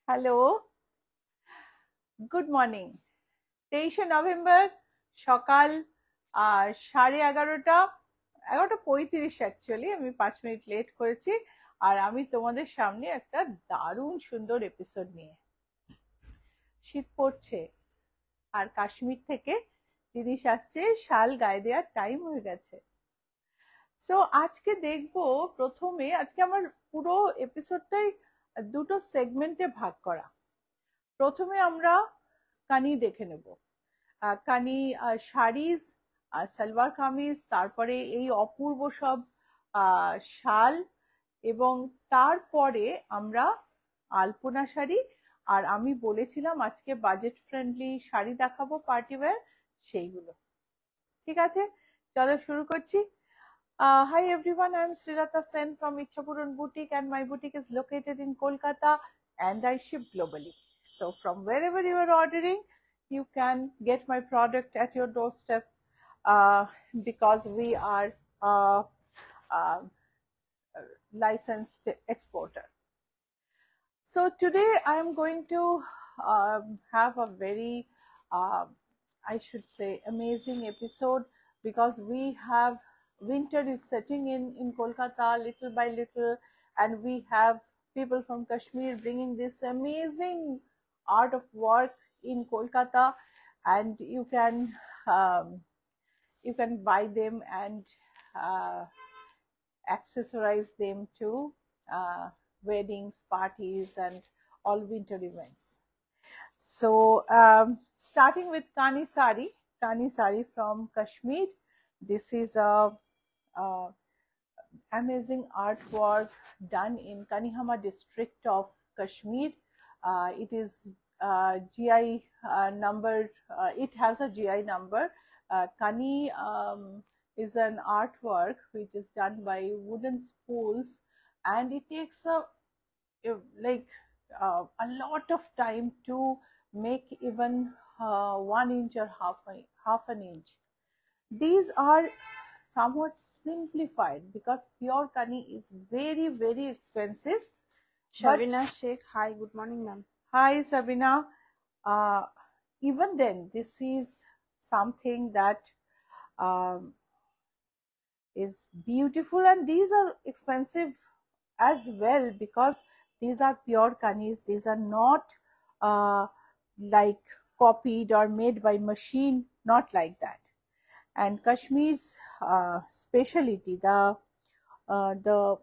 Hello, good morning. 23শে November সকাল 11:30, 11:35 actually. আমি 5 মিনিট লেট করেছি। আর আমি তোমাদের সামনে একটা দারুণ সুন্দর এপিসোড নিয়ে। শীত পড়ছে আর কাশ্মীর থেকে জিনিস আসছে, শাল গায়ে দেওয়ার টাইম হয়ে গেছে। সো আজকে দেখবো, প্রথমে আজকে আমার পুরো এপিসোডটাই দুটো সেগমেন্টে ভাগ করা। প্রথমে আমরা কানি দেখে নেব। কানি শাড়িজ, সালোয়ার কামিজ, তারপরে এই অপূর্ব সব শাল, এবং তারপরে আমরা আলপনা শাড়ি। আর আমি বলেছিলাম আজকে বাজেট ফ্রেন্ডলি শাড়ি দেখাবো, পার্টি ওয়্যার, সেইগুলো। ঠিক আছে, চলো শুরু করছি। Hi everyone, I am Srilata Sen from Ichhapuran Boutique, and my boutique is located in Kolkata and I ship globally. So from wherever you are ordering, you can get my product at your doorstep, because we are a, a licensed exporter. So today I am going to have a very, I should say, amazing episode, because we have winter is setting in Kolkata little by little, and we have people from Kashmir bringing this amazing art of work in Kolkata, and um, you can buy them and uh, accessorize them to weddings, parties, and all winter events. So starting with Kani Sari from Kashmir. This is a amazing artwork done in Kanihama district of Kashmir. It is GI number. It has a GI number. Kani is an artwork which is done by wooden spools, and it takes a lot of time to make even 1 inch or half an inch. These are somewhat simplified because pure Kani is very, very expensive. Shabina Sheikh, hi, good morning, ma'am. Hi, Sabina. Even then, this is something that is beautiful, and these are expensive as well because these are pure Kanis. These are not like copied or made by machine, not like that. And Kashmir's specialty, the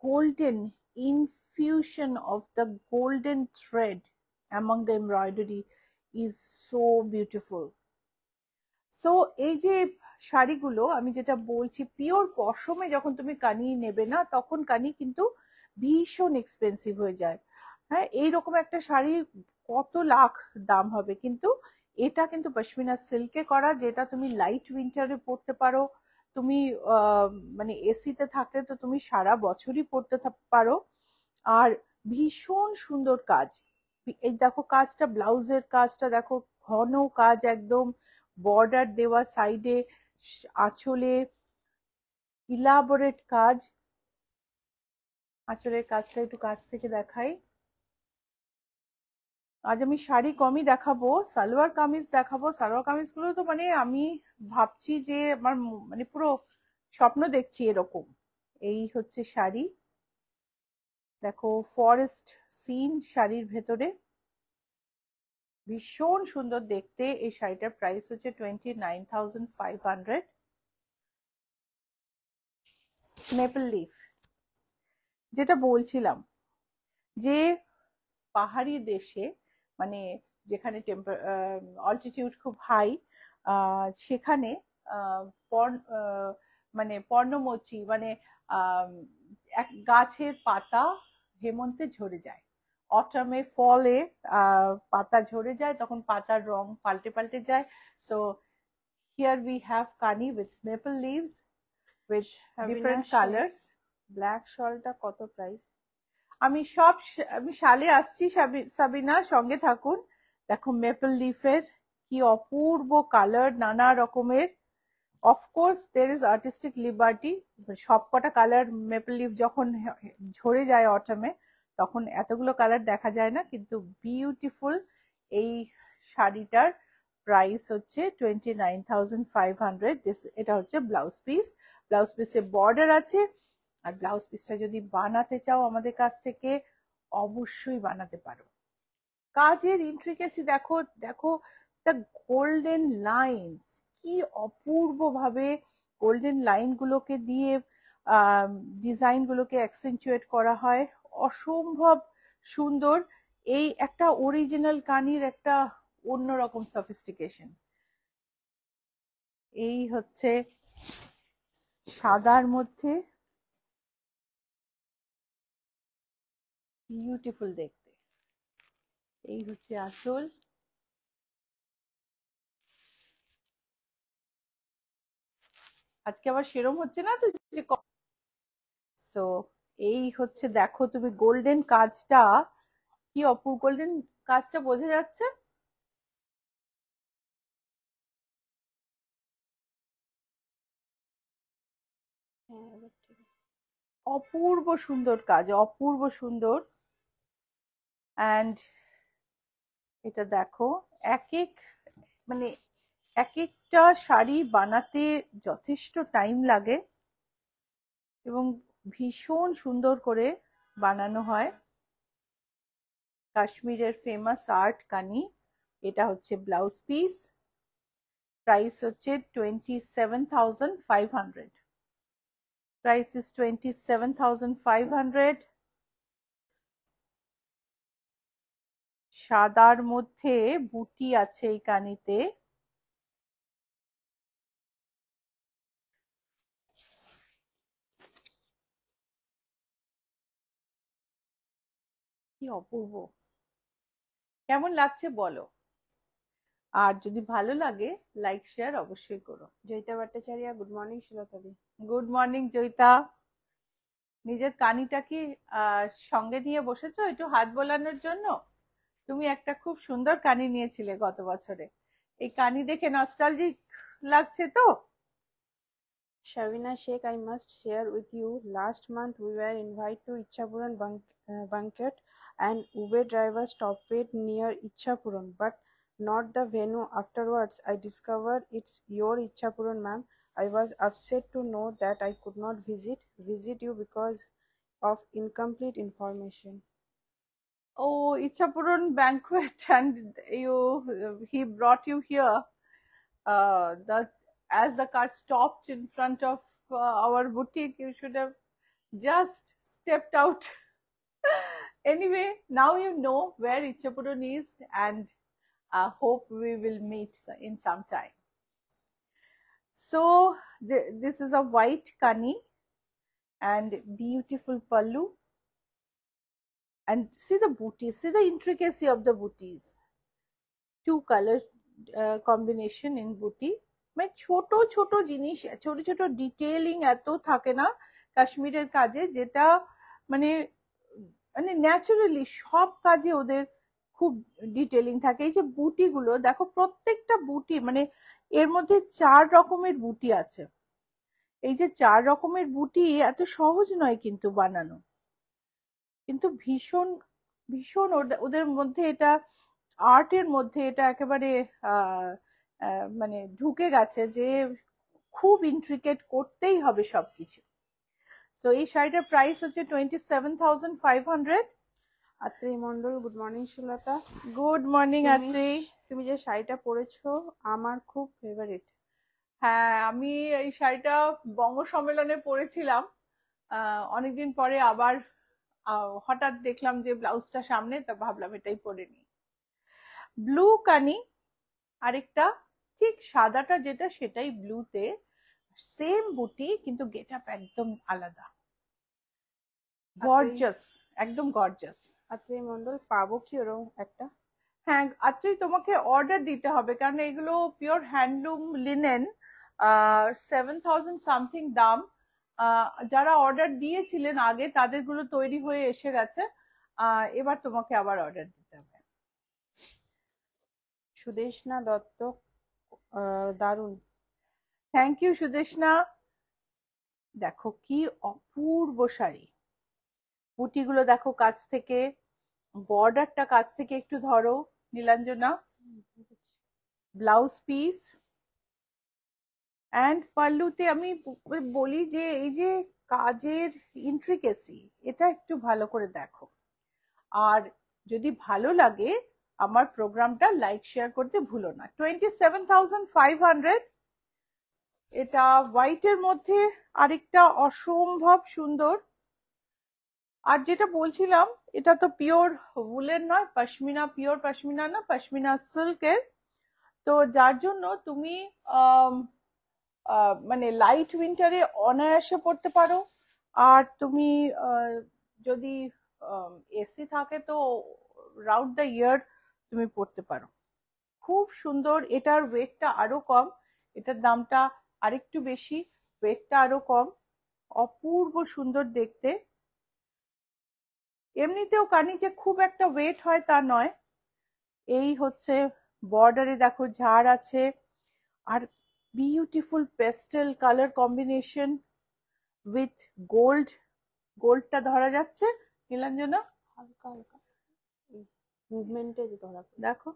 golden infusion of the golden thread among the embroidery is so beautiful. So এই যে শাড়িগুলো আমি যেটা বলছি, pure পশমে যখন তুমি কানি নেবে না, তখন কানি কিন্তু ভীষণ এক্সপেন্সিভ হয়ে যায়। হ্যাঁ, এইরকম একটা শাড়ি কত লাখ দাম হবে, কিন্তু এটা কিন্তু পশমিনা সিল্কে করা, যেটা তুমি লাইট উইন্টারে পরতে পারো। তুমি মানে এসিতে থাকলে তো তুমি সারা বছরই পরতে পারো। আর ভীষণ সুন্দর কাজ। এই দেখো কাজটা, ব্লাউজের কাজটা দেখো, ঘন কাজ একদম, বর্ডার দেওয়া, সাইডে আঁচলে ইলাবোরেট কাজ। আঁচলের কাজটা একটু কাছ থেকে দেখাই। আজ আমি শাড়ি কমই দেখাবো, সালোয়ার কামিজ দেখাবো। সালোয়ার কামিজ গুলো তো মানে আমি ভাবছি যে আমার মানে পুরো স্বপ্ন দেখছি এরকম। এই হচ্ছে শাড়ি, দেখো ফরেস্ট সিন শাড়ির ভেতরে, ভীষণ সুন্দর দেখতে। এই শাড়িটার প্রাইস হচ্ছে 29,500। মেপল লিফ, যেটা বলছিলাম যে পাহাড়ি দেশে, মানে যেখানে অল্টিটিউড খুব হাই, সেখানে মানে পর্ণমোচী, মানে এক গাছের পাতা হেমন্তে ঝরে যায়, অটামে ফলে পাতা ঝরে যায়, তখন পাতার রং পাল্টে পাল্টে যায়। সো হিয়ার উই হ্যাভ কানি with maple leaves with different colours. Black শলটা কত প্রাইস? আমি শালে আসছি, সাবিনা সঙ্গে থাকুন। দেখো মেপল লিফের কি অপূর্ব কালার, নানা রকমের। Of course there is artistic liberty, সবকটা কালার মেপল লিফ যখন ঝরে যায় অটামে, তখন এতগুলো কালার দেখা যায় না, কিন্তু বিউটিফুল। এই শাড়িটার প্রাইস হচ্ছে 29,500। এটা হচ্ছে ব্লাউজ পিস। ব্লাউজ পিসে বর্ডার আছে, আর ব্লাউজ পিসটা যদি বানাতে চাও আমাদের কাছ থেকে অবশ্যই বানাতে পারো। কাজের ইন্ট্রিকেসি দেখো, দেখো দ্য গোল্ডেন লাইনস, কি অপূর্ব ভাবে গোল্ডেন লাইন গুলোকে দিয়ে ডিজাইন গুলোকে অ্যাকসেন্চুয়েট করা হয়, অসম্ভব সুন্দর। এই একটা অরিজিনাল কানির একটা অন্যরকম সফিস্টিকেশন। এই হচ্ছে সাদার মধ্যে, বিউটিফুল দেখতে। এই হচ্ছে আসল। আজকে আবার সেরম হচ্ছে না তো যে সো এই হচ্ছে, দেখো তুমি গোল্ডেন কাজটা, কি অপূর্ব গোল্ডেন কাজটা, বোঝা যাচ্ছে? হ্যাঁ এবার ঠিক আছে। অপূর্ব সুন্দর কাজ, অপূর্ব সুন্দর। অ্যান্ড এটা দেখো, এক এক মানে এক একটা শাড়ি বানাতে যথেষ্ট টাইম লাগে এবং ভীষণ সুন্দর করে বানানো হয়। কাশ্মীরের ফেমাস আর্ট কানি। এটা হচ্ছে ব্লাউজ পিস, প্রাইস হচ্ছে 27,500। Price is 27,500। সাদার মধ্যে বুটি আছে এই কানিতে। কি অপূর্ব, কেমন লাগছে বলো? আর যদি ভালো লাগে লাইক শেয়ার অবশ্যই করো। Jayita Bhattacharya, good morning Srilata di. Good morning Jayita. নিজের কানিটা কি সঙ্গে নিয়ে বসেছো একটু হাত বোলানোর জন্য? তুমি একটা খুব সুন্দর কানি নিয়েছিলে গত বছরে, এই কানি দেখে নস্টালজিক লাগছে তো? Shavina Sheikh, I must share with you, last month we were invited to Ichapuran banquet and Uber driver stopped near Ichapuran, but not the venue. Afterwards, I discovered it's your Ichapuran, ma'am. I was upset to know that I could not visit you because of incomplete information. Oh, Ichapuran banquet, and he brought you here. The As the car stopped in front of our boutique, you should have just stepped out. Anyway, now you know where Ichapuran is, and hope we will meet in some time. So this is a white kani and beautiful pallu. And see the booties, see the intricacy of the booties. Two color combination in booty. মানে ছোট ছোট জিনিস, ছোট ছোট detailing এত থাকে না কাশ্মীরের কাজে, যেটা মানে মানে ন্যাচারালি সব কাজে ওদের খুব ডিটেইলিং থাকে। এই যে বুটি গুলো দেখো, প্রত্যেকটা বুটি মানে এর মধ্যে 4 রকমের বুটি আছে। এই যে 4 রকমের বুটি এত সহজ নয় কিন্তু বানানো, কিন্তু ভীষণ ভীষণ ওদের মধ্যে এটা আর্টের মধ্যে এটা একেবারে মানে ঢুকে গেছে যে খুব ইন্ট্রিকেট করতেই হবে সবকিছু। সো এই শাড়িটার প্রাইস হচ্ছে 27,500। Atri Mondal, good morning Srilata. Good morning Atri. তুমি যে শাড়িটা পরেছো আমার খুব ফেভারিট। হ্যাঁ, আমি এই শাড়িটা বঙ্গ সম্মেলনে পরেছিলাম অনেকদিন পরে, আবার হঠাৎ দেখলাম যে ব্লাউজটা সামনে, তা ভাবলাম এটাই পরে নিই। ব্লু কানি, আরেকটা ঠিক সাদাটা যেটা সেটাই ব্লুতে, সেম বুটি কিন্তু গেটআপ একদম আলাদা, গর্জাস, একদম গর্জাস। আত্রি মন্ডল, পাবো কি ওরকম একটা? হ্যাঁ আত্রি, তোমাকে অর্ডার দিতে হবে, কারণ এগুলো পিওর হ্যান্ডলুম লিনেন, 7,000 সামথিং দাম। যারা অর্ডার দিয়েছিলেন আগে তাদের গুলো তৈরি হয়ে এসে গেছে, এবার তোমাকে আবার অর্ডার দিতে হবে। সুদেশনা দত্ত, দারুণ। Thank you Sudeshna. দেখো কি অপূর্ব শাড়ি, বুটিগুলো দেখো কাছ থেকে, বর্ডারটা কাছ থেকে একটু ধরো নীলাঞ্জনা, ব্লাউজ পিস অ্যান্ড পাল্লুতে আমি বলি যে এই যে কাজের ইন্ট্রিকেসি, এটা একটু ভালো করে দেখো। আর যদি ভালো লাগে আমার প্রোগ্রামটা লাইক শেয়ার করতে ভুলো না। 27,500, এটা হোয়াইটের মধ্যে আরেকটা অসম্ভব সুন্দর। আর যেটা বলছিলাম, এটা তো পিওর উলের নয়, পশমিনা, পিওর পশমিনা না, পশমিনা সিল্কের। তো যার জন্য তুমি মানে লাইট উইন্টারে অনায়াসে পড়তে পারো। আর তুমি যদি এসি থাকে তো রাউন্ড দ্য ইয়ার তুমি পড়তে পারো। খুব সুন্দর, এটার ওয়েটটা আরো কম, এটার দামটা আরেকটু বেশি, ওয়েটটা আরো কম, অপূর্ব সুন্দর দেখতে। এমনিতেও কানি যে খুব একটা ওয়েট হয় তা নয়। এই হচ্ছে বর্ডারে দেখো ঝাড় আছে, আর beautiful pastel colour combination with gold. গোল্ডটা ধরা যাচ্ছে নীলাঞ্জনা? হালকা হালকা মুভমেন্টে ধরা দেখো,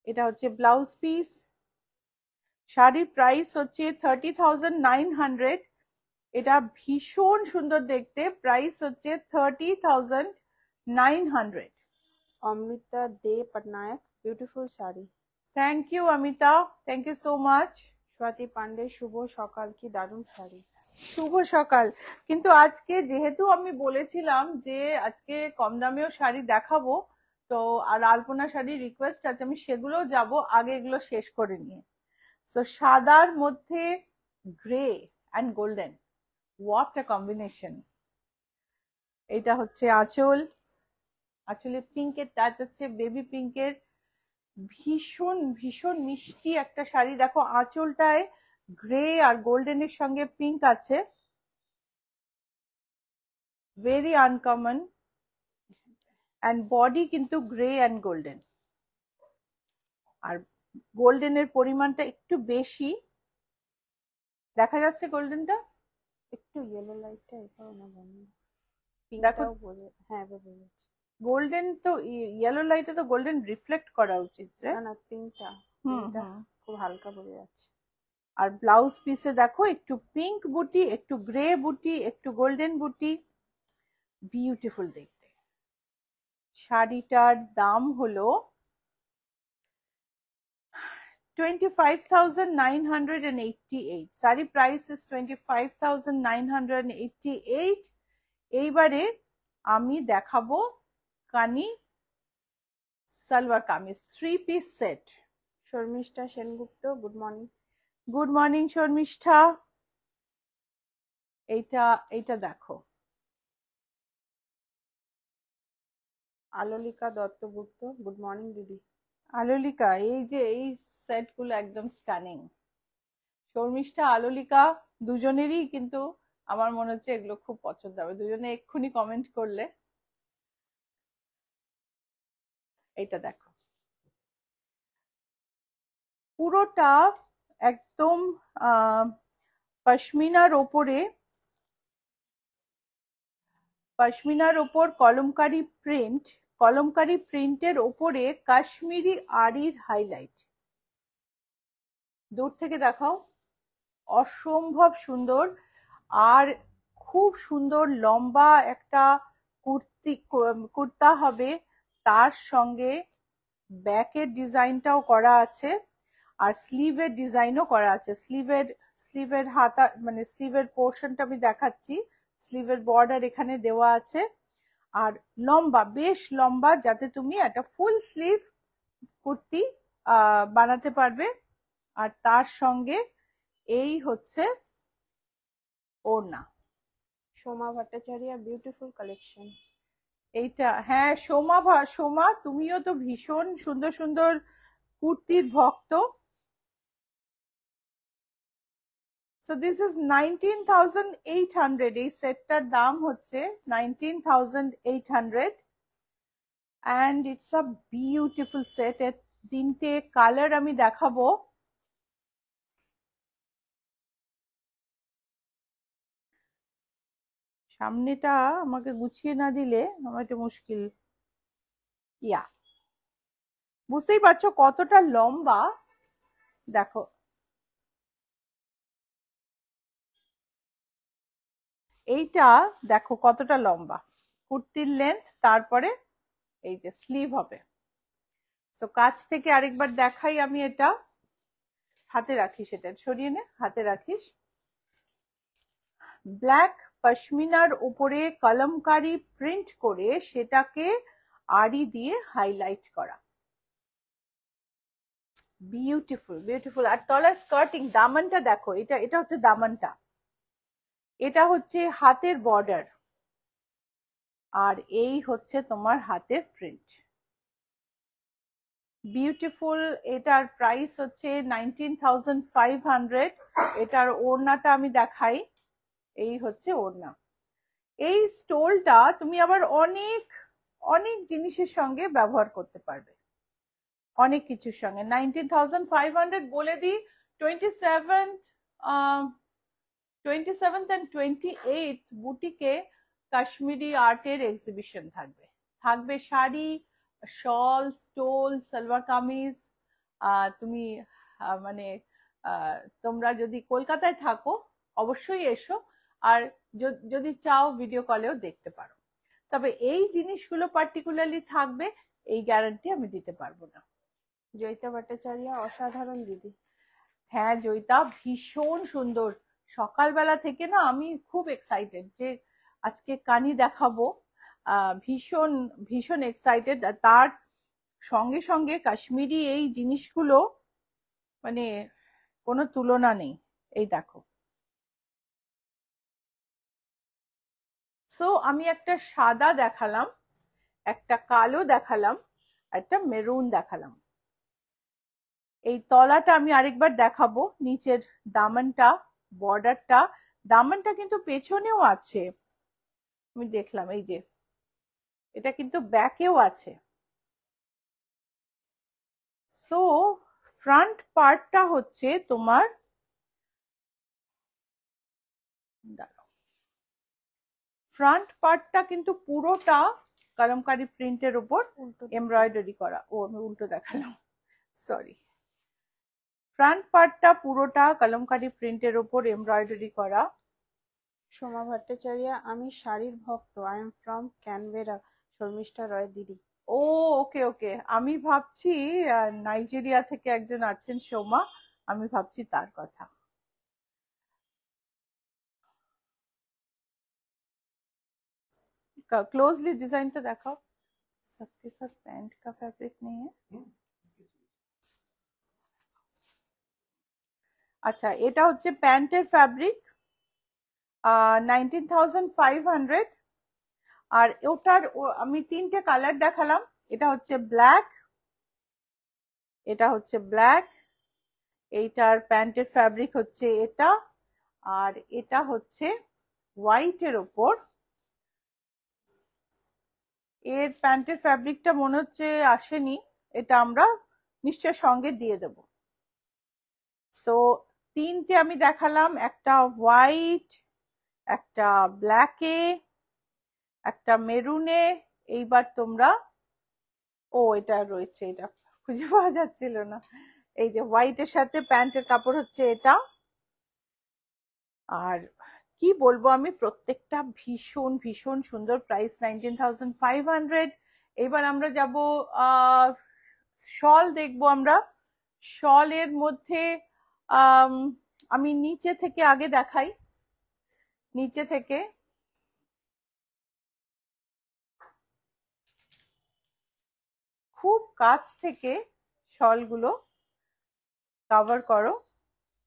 এটা হচ্ছে ব্লাউজ পিস। শাড়ির প্রাইস হচ্ছে 30,900। এটা ভীষণ সুন্দর দেখতে, প্রাইস হচ্ছে 30,900। Amrita De Patnaik, beautiful sari. Thank you Amita, thank you so much. Swati Pandey, শুভ সকাল, কি দারুণ শাড়ি। শুভ সকাল। কিন্তু আজকে যেহেতু আমি বলেছিলাম যে আজকে কম দামেও শাড়ি দেখাবো, তো আর আলপনা শাড়ির রিকোয়েস্ট আছে, আমি সেগুলোও যাব, আগে এগুলো শেষ করে নিয়ে। তো সাদার মধ্যে grey and golden, what a combination. এটা হচ্ছে আঁচল, আঁচলে পিঙ্কের টাচ আছে, বেবি পিঙ্কের, ভীষণ ভীষণ মিষ্টি একটা শাড়ি। দেখো আঁচলটায় গ্রে আর গোল্ডেনের সঙ্গে পিঙ্ক আছে, ভেরি আনকমন। অ্যান্ড বডি কিন্তু গ্রে অ্যান্ড গোল্ডেন, আর গোল্ডেনের পরিমাণটা একটু বেশি দেখা যাচ্ছে। গোল্ডেনটা একটু ইয়েলো লাইটটা এটাও না বন্ধ, দেখো, পিঙ্কটাও বলে, হ্যাঁ বোঝা যাচ্ছে। গোল্ডেন তো ইয়েলো লাইটে তো গোল্ডেন রিফ্লেক্ট করা উচিত রে। না না, পিঙ্কটা খুব হালকা বোঝা যাচ্ছে। আর ব্লাউজ পিসে দেখো একটু পিঙ্ক বুটি, একটু গ্রে বুটি, একটু গোল্ডেন বুটি, বিউটিফুল দেখতে। শাড়িটার দাম হলো 25,988। Sari price is 25,988। এইবারে আমি দেখাবো Kani salwar kameez 3 piece set. Sharmistha Sengupta, good morning. Good morning Sharmistha. এইটা দেখো, আলোলিকা দত্তগুপ্ত, গুড মর্নিং দিদি। আলোলিকা, এই যে এই সেটগুলো একদম স্টানিং। শর্মিষ্ঠা, আলোলিকা দুজনেরই কিন্তু আমার মনে হচ্ছে এগুলো খুব পছন্দ হবে, দুজনে এক্ষুনি কমেন্ট করলে। এটা দেখো, পুরোটা একদম পশমিনার ওপরে, পশমিনার ওপর কলমকারি প্রিন্ট, কলমকারি প্রিন্টের ওপরে কাশ্মীরি আরির হাইলাইট। দূর থেকে দেখাও, অসম্ভব সুন্দর। আর খুব সুন্দর লম্বা একটা কুর্তা হবে, তার সঙ্গে ব্যাকের ডিজাইনটাও করা আছে, আর স্লিভের ডিজাইনও করা আছে। স্লিভের হাতা মানে স্লিভের পোর্শনটা আমি দেখাচ্ছি, স্লিভের বর্ডার এখানে দেওয়া আছে, আর লম্বা, বেশ লম্বা, যাতে তুমি একটা ফুল স্লিভ কুর্তি বানাতে পারবে। আর তার সঙ্গে এই হচ্ছে ওড়না। Soma Bhattacharya, beautiful collection. এইটা, হ্যাঁ সোমা, তুমিও তো ভীষণ সুন্দর সুন্দর কুর্তির ভক্ত। So this is 19,800, এই সেটটার দাম হচ্ছে 19,800 and it's a beautiful set। এর 3টে কালার আমি দেখাবো। সামনেটা আমাকে গুছিয়ে না দিলে আমার একটু মুশকিল। ইয়া, বুঝতেই পারছো কতটা লম্বা। দেখো, এইটা দেখো কতটা লম্বা, কুর্তির লেন্থ, তারপরে এই যে স্লিভ হবে। সো কাছ থেকে আরেকবার দেখাই আমি, এটা হাতে রাখিস, এটা সরিয়ে নে, হাতে রাখিস। ব্ল্যাক পশমিনার উপরে কলমকারি প্রিন্ট করে সেটাকে আড়ি দিয়ে হাইলাইট করা, বিউটিফুল বিউটিফুল। আর তলার স্কার্টিং, দামানটা দেখো, এটা এটা হচ্ছে দামানটা, এটা হচ্ছে হাতের বর্ডার, আর এই হচ্ছে তোমার হাতের প্রিন্ট, বিউটিফুল। এটার প্রাইস হচ্ছে 19,500। এটার ওড়নাটা আমি দেখাই, এই হচ্ছে ওড়না। এই স্টোলটা তুমি আবার অনেক অনেক জিনিসের সঙ্গে ব্যবহার করতে পারবে, অনেক কিছুর সঙ্গে। 19,500 বলে দিই, 27th and 28th বুটিকে কাশ্মীরি আর্টের এক্সিবিশন থাকবে। থাকবে শাড়ি, শল, স্টোল, সালোয়ার কামিজ। তুমি মানে তোমরা যদি কলকাতায় থাকো অবশ্যই এসো, আর যদি চাও ভিডিও কলেও দেখতে পারো। তবে এই জিনিসগুলো পার্টিকুলারলি থাকবে, এই গ্যারান্টি আমি দিতে পারবো না। জয়িতা ভট্টাচার্য অসাধারণ দিদি। হ্যাঁ জয়িতা, ভীষণ সুন্দর। সকালবেলা থেকে না আমি খুব এক্সাইটেড যে আজকে কানি দেখাবো, ভীষণ ভীষণ এক্সাইটেড। তার সঙ্গে সঙ্গে কাশ্মীরি এই জিনিসগুলো মানে কোনো তুলনা নেই। এই দেখো, সো আমি একটা সাদা দেখালাম, একটা কালো দেখালাম, একটা মেরুন দেখালাম। এই তলাটা আমি আরেকবার দেখাবো, নিচের দামানটা, বর্ডারটা। দামানটা কিন্তু পেছনেও আছে, আমি দেখলাম, এই যে এটা কিন্তু ব্যাকেও আছে। সো ফ্রন্ট পার্টটা হচ্ছে তোমার, ফ্রন্ট পার্টটা কিন্তু পুরোটা কলমকারি প্রিন্টের উপর এমব্রয়ডারি করা। ও আমি উল্টো দেখালাম, সরি। ফ্রন্ট পার্টটা পুরোটা কলমকারি প্রিন্টের উপর এমব্রয়ডারি করা। সোমা ভট্টাচার্য, আমি শাড়ির ভক্ত, I am from Canberra, Sharmistha Roy didi. Oh ওকে ওকে, আমি ভাবছি নাইজেরিয়া থেকে একজন আছেন সোমা, আমি ভাবছি তার কথা। क्लोजली डिजाइनটা দেখাও। सबके साथ पैंट का फैब्रिक नहीं है। আচ্ছা, এটা হচ্ছে প্যান্টের ফ্যাব্রিক, 19,500। আর ওটার আমি তিনটে কালার দেখালাম। এটা হচ্ছে ব্ল্যাক, এটা হচ্ছে ব্ল্যাক, এইটার প্যান্টের ফ্যাব্রিক হচ্ছে এটা, আর এটা হচ্ছে হোয়াইটের ওপর। এর প্যান্টের ফ্যাব্রিকটা মনে হচ্ছে আসেনি, এটা আমরা নিশ্চয় সঙ্গে দিয়ে দেব। সো তিনটে আমি দেখালাম, একটা হোয়াইট, একটা ব্ল্যাকে, একটা মেরুনে। এইবার তোমরা, ও এটা রয়েছে, এটা খুঁজে পাওয়া যাচ্ছিল না। এই যে হোয়াইটের সাথে প্যান্টের কাপড় হচ্ছে এটা। আর কি বলবো আমি, প্রত্যেকটা ভীষণ ভীষণ সুন্দর। প্রাইস 19,500। এবার আমরা যাব শল দেখবো আমরা। শলের মধ্যে আমি নিচে থেকে আগে দেখাই, নিচে থেকে। খুব কাছ থেকে শলগুলো কভার করো,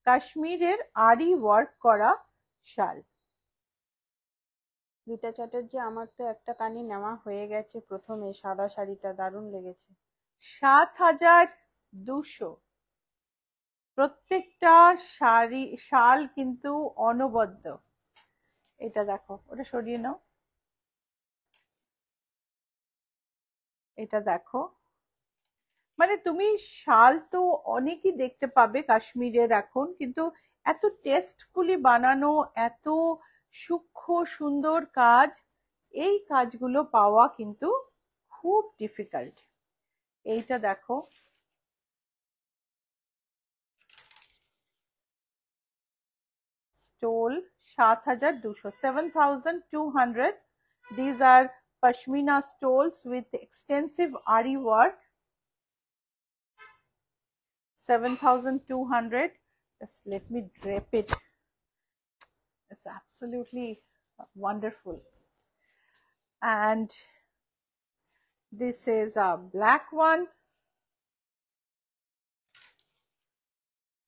কাশ্মীরের আরি ওয়ার্ক করা শাল। রীতা চ্যাটার্জি, আমার তো একটা কানি নেওয়া হয়ে গেছে, প্রথমে সাদা শাড়িটা দারুণ লেগেছে। 7,200। প্রত্যেকটা শাড়ি শাল কিন্তু অনবদ্য। এটা দেখো, ওটা সরিয়ে নাও, এটা দেখো। মানে তুমি শাল তো অনেকই দেখতে পাবে কাশ্মীরের এখন, কিন্তু এত টেস্টফুলি বানানো, এত সূক্ষ্ম সুন্দর কাজ, এই কাজগুলো পাওয়া কিন্তু খুব ডিফিকাল্ট। এইটা দেখো, stole 7200, 7200. These are pashmina stoles with extensive ari work. 7200. Just let me drape it. It's absolutely wonderful. And this is a black one.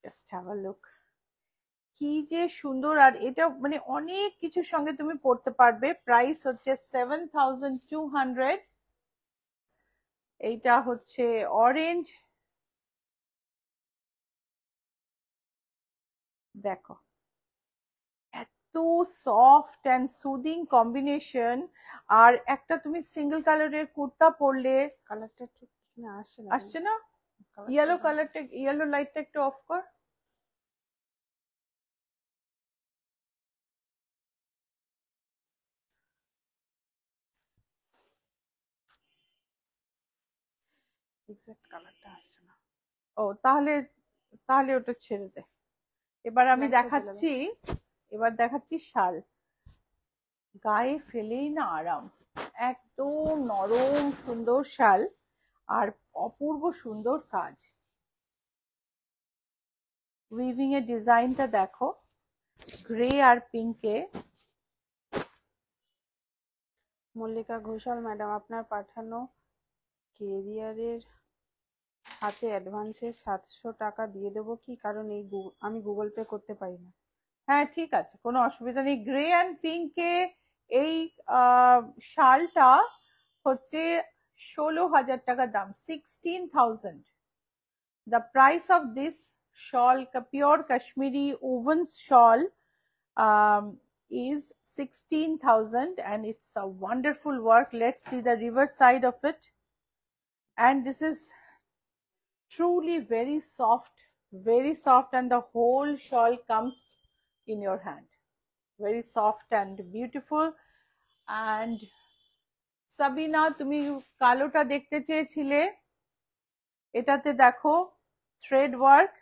Just have a look. কি যে সুন্দর, আর এটা মানে অনেক কিছুর সঙ্গে তুমি পড়তে পারবে। প্রাইস হচ্ছে 7200। এইটা হচ্ছে অরেঞ্জ, দেখো এত সফট অ্যান্ড সুদিং কম্বিনেশন। আর একটা তুমি সিঙ্গেল কালারের কুর্তা পরলে, কালারটা ঠিক না আসছে না, আসছে না, ইয়েলো কালারটা, ইয়েলো লাইটটা একটু অফ কর। এক্সাক্ট কালারটা আসছে না। ও তাহলে তাহলে ওটা ছেড়ে দে। এবার আমি দেখাচ্ছি, এবার দেখাচ্ছি শাল। গায়ে ফেলেই না আরাম, একদম নরম সুন্দর শাল আর অপূর্ব সুন্দর কাজ। উইভিং এর ডিজাইনটা দেখো, গ্রে আর পিঙ্কে। মল্লিকা ঘোষাল ম্যাডাম, আপনার পাঠানো কেরিয়ারের হাতে অ্যাডভান্সে 700 টাকা দিয়ে দেবো কি? কারণ আমি গুগল পে করতে পারি না। হ্যাঁ ঠিক আছে, কোনো অসুবিধা নেই। গ্রে অ্যান্ড পিঙ্কে এই শালটা হচ্ছে 16,000 টাকা দাম, 16,000। The price of this shawl, pure Kashmiri woven shawl, is 16,000, and it's a wonderful work. Let's see the reverse side of it. And this is truly very soft, and the whole shawl comes in your hand. Very soft and beautiful. And Sabina, তুমি কালোটা দেখতে চেয়েছিলে, এটাতে দেখো thread work,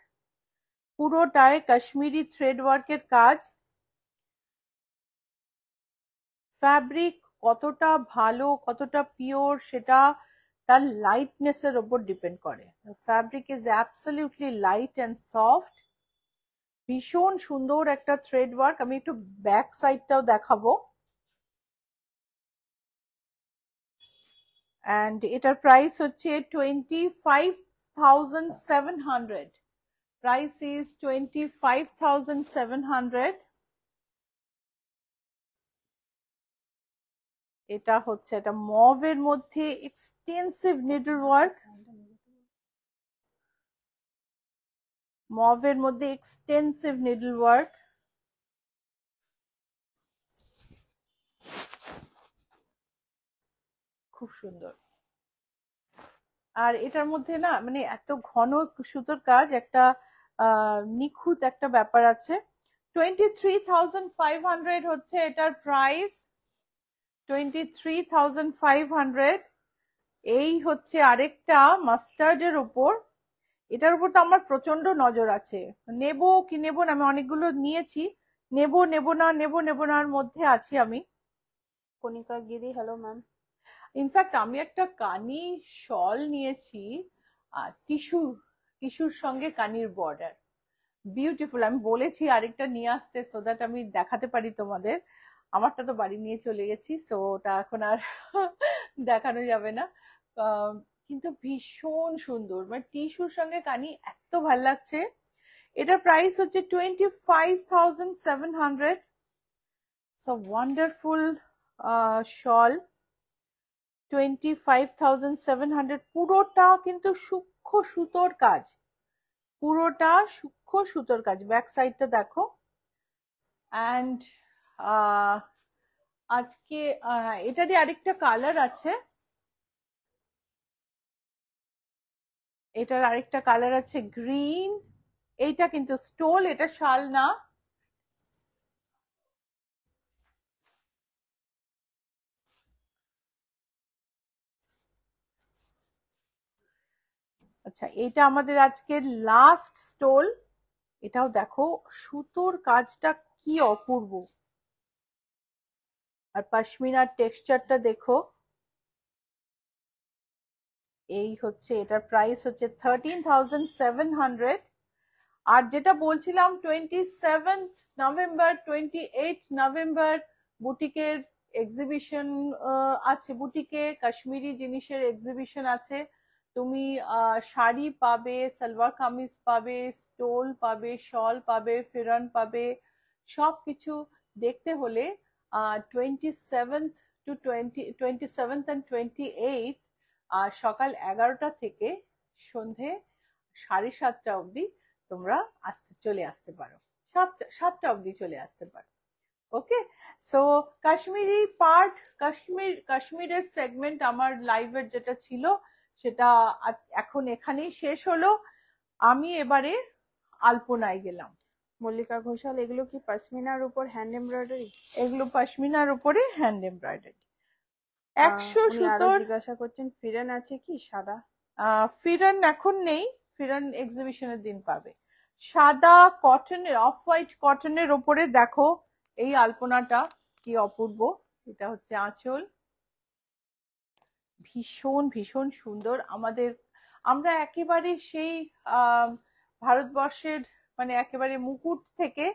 পুরোটায় Kashmiri thread ওয়ার্কের কাজ। Fabric কতটা ভালো, কতটা পিওর, সেটা তার লাইটনেসের ওপর ডিপেন্ড করে। Fabric is absolutely light and soft, ভীষণ সুন্দর একটা থ্রেড ওয়ার্ক। আমি একটু ব্যাক সাইডটাও দেখাবো। অ্যান্ড এটার প্রাইস হচ্ছে 25,700। Price is 25,700। এটা হচ্ছে এটা মভের মধ্যে এক্সটেন্সিভ নিডল ওয়ার্ক, মভের মধ্যে এক্সটেন্সিভ নিডল ওয়ার্ক। খুব সুন্দর। আর এটার মধ্যে না মানে এত ঘন সুতোর কাজ, একটা নিখুঁত একটা ব্যাপার আছে। 23,500 হচ্ছে এটার প্রাইস, 23,500। এই হচ্ছে আরেকটা মাস্টার্ডের উপর, এটার উপর তো আমার প্রচন্ড নজর আছে, নেব কি নেব না। আমি অনেকগুলো নিয়েছি, নেব নেব নার মধ্যে আছি আমি। কণিকা গিরি, হ্যালো ম্যাম। ইনফ্যাক্ট আমি একটা কানি শল নিয়েছি, টিস্যুর সঙ্গে কানির বর্ডার, বিউটিফুল। আমি বলেছি আরেকটা নিয়ে আসতে, সো দ্যাট আমি দেখাতে পারি তোমাদের। আমারটা তো বাড়ি নিয়ে চলে গেছি, সো ওটা এখন আর দেখানো যাবে না। কিন্তু ভীষণ সুন্দর, মানে টিস্যুর সঙ্গে কানি এত ভাল লাগছে। এটার প্রাইস হচ্ছে 25,700। সো ওয়ান্ডারফুল শল, 25,700। পুরোটা কিন্তু সূক্ষ্ম সুতোর কাজ, পুরোটা সূক্ষ্ম সুতোর কাজ। ব্যাক সাইডটা দেখো। অ্যান্ড আজকে এটারই আরেকটা কালার আছে, এটার আরেকটা কালার আছে গ্রিন। এইটা কিন্তু স্টোল, এটা শাল না। আচ্ছা, এটা আমাদের আজকের লাস্ট স্টোল। এটাও দেখো সুতোর কাজটা কি অপূর্ব, আর পশমিনার টেক্সচারটা দেখো। এই হচ্ছে, এটার প্রাইস হচ্ছে 13,700। আর যেটা বলছিলাম 27 নভেম্বর 28 নভেম্বর বুটিকের এক্সিবিশন আছে, বুটিকে কাশ্মীরি জিনিসের এক্সিবিশন আছে। তুমি শাড়ি পাবে, সালোয়ার কামিজ পাবে, স্টোল পাবে, শল পাবে, ফিরন পাবে। সবকিছু দেখতে হলে 27 আর সকাল 11টা থেকে সন্ধে 7:30 অবধি তোমরা চলে আসতে পারো, 7টা অবধি চলে আসতে পারো। ওকে, সো কাশ্মীরি পার্ট, কাশ্মীরের সেগমেন্ট আমার লাইভের যেটা ছিল সেটা এখন এখানেই শেষ হলো। আমি এবারে আলপনায় গেলাম। মল্লিকা ঘোষাল, এগুলো কি পশমিনার উপর হ্যান্ড এমব্রয়ডারি? এগুলো পশমিনার উপরে হ্যান্ড এমব্রয়ডারি। 100 উনি আরো সুতোর। জিজ্ঞাসা করছেন ফিরেন আছে কি সাদা? ফিরন এখন নেই, ফিরন এক্সিবিশনের দিন পাবে। সাদা কটনের, অফ হোয়াইট কটনের ওপরে দেখো এই আলপনাটা কি অপূর্ব। এটা হচ্ছে আঁচল, ভীষণ ভীষণ সুন্দর। আমরা একেবারে সেই ভারতবর্ষের মানে একেবারে মুকুট থেকে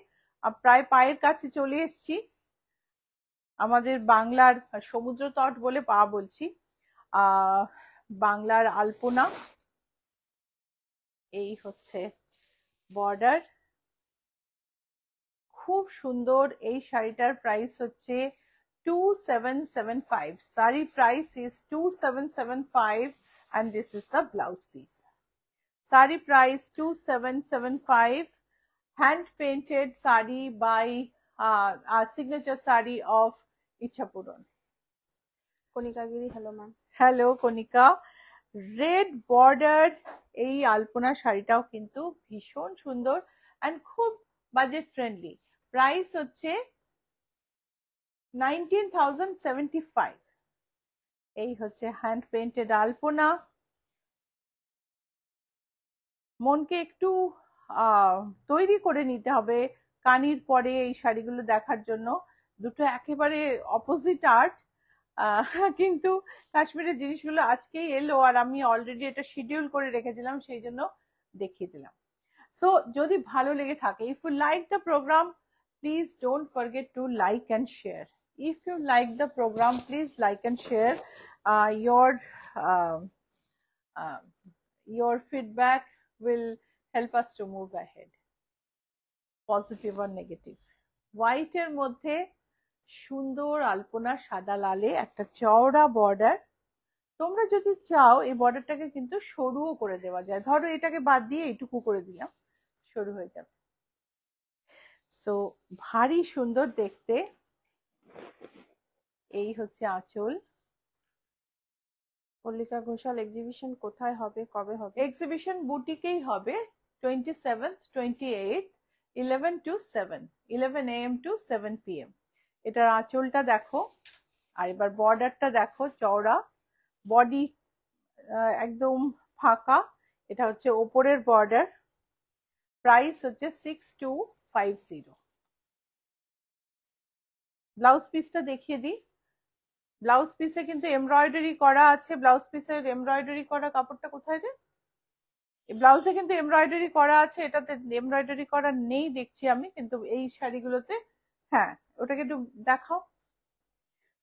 প্রায় পায়ের কাছে চলে এসেছি। আমাদের বাংলার সমুদ্র তট বলে পা বলছি, বাংলার আলপনা। এই হচ্ছে বর্ডার, খুব সুন্দর। এই শাড়িটার প্রাইস হচ্ছে 2775। Sari price is 2775 and this is the blouse piece. Sari price 2775, hand painted sari by our signature sari of Ichapuran. Kanika Giri, hello ma'am. Hello Kanika. Red border এই আলপনা শাড়িটাও কিন্তু ভীষণ সুন্দর এন্ড খুব বাজেট ফ্রেন্ডলি। প্রাইস হচ্ছে 19,075। এই হচ্ছে হ্যান্ড পেইন্টেড আলপনা। মনকে একটু তৈরি করে নিতে হবে কানির পরে এই শাড়িগুলো দেখার জন্য। দুটো একেবারে অপোজিট আর্ট, কিন্তু কাশ্মীরের জিনিসগুলো আজকেই এলো আর আমি অলরেডি এটা শিডিউল করে রেখেছিলাম, সেই জন্য দেখিয়ে দিলাম। সো যদি ভালো লেগে থাকে, if you like the programme please don't forget to like and share. If you like the programme please like and share. your feedback will help us to move ahead, positive or negative. White এর মধ্যে সুন্দর আলপনা, সাদা লালে একটা চওড়া border. তোমরা যদি চাও এই বর্ডারটাকে কিন্তু সরুও করে দেওয়া যায়। ধরো এটাকে বাদ দিয়ে এইটুকু করে দিলাম, সরু হয়ে যাবে। সো ভারী সুন্দর দেখতে। এই হচ্ছে আঁচল। মল্লিকা ঘোষাল, এক্সিবিশন কোথায় হবে, কবে হবে? এক্সিবিশন বুটিকেই হবে 27th 28th 11 to 7, 11 AM to 7 PM। এটার আঁচলটা দেখো, আর এবার বর্ডারটা দেখো, চওড়া বডি, একদম ফাঁকা। এটা হচ্ছে ওপরের বর্ডার। প্রাইস হচ্ছে 6250। ব্লাউজ পিসটা দেখিয়ে দিই। ব্লাউজ পিসে কিন্তু এমব্রয়ডারি করা আছে। ব্লাউজ পিসের এমব্রয়ডারি করা কাপড়টা কোথায় রে? ব্লাউজে কিন্তু এমব্রয়ডারি করা আছে, এটাতে এমব্রয়ডারি করা নেই দেখছি আমি, কিন্তু এই শাড়িগুলোতে হ্যাঁ, ওটাকে একটু দেখাও।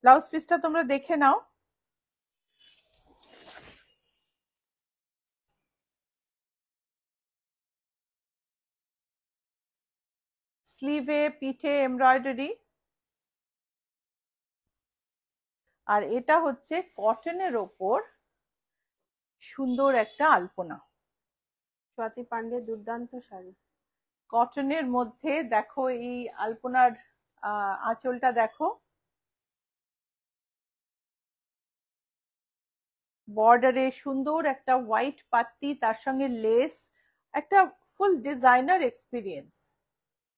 ব্লাউজ পিসটা তোমরা দেখে নাও। স্লিভে পিঠে এমব্রয়ডারি, আর এটা হচ্ছে কটনের ওপর সুন্দর একটা আলপনা। স্বাতি পান্ডে, দুর্দান্ত শাড়ি। কটনের মধ্যে দেখো এই আলপনার আঁচলটা দেখো, বর্ডারে সুন্দর একটা হোয়াইট পাত্তি, তার সঙ্গে লেস, একটা ফুল ডিজাইনার এক্সপিরিয়েন্স।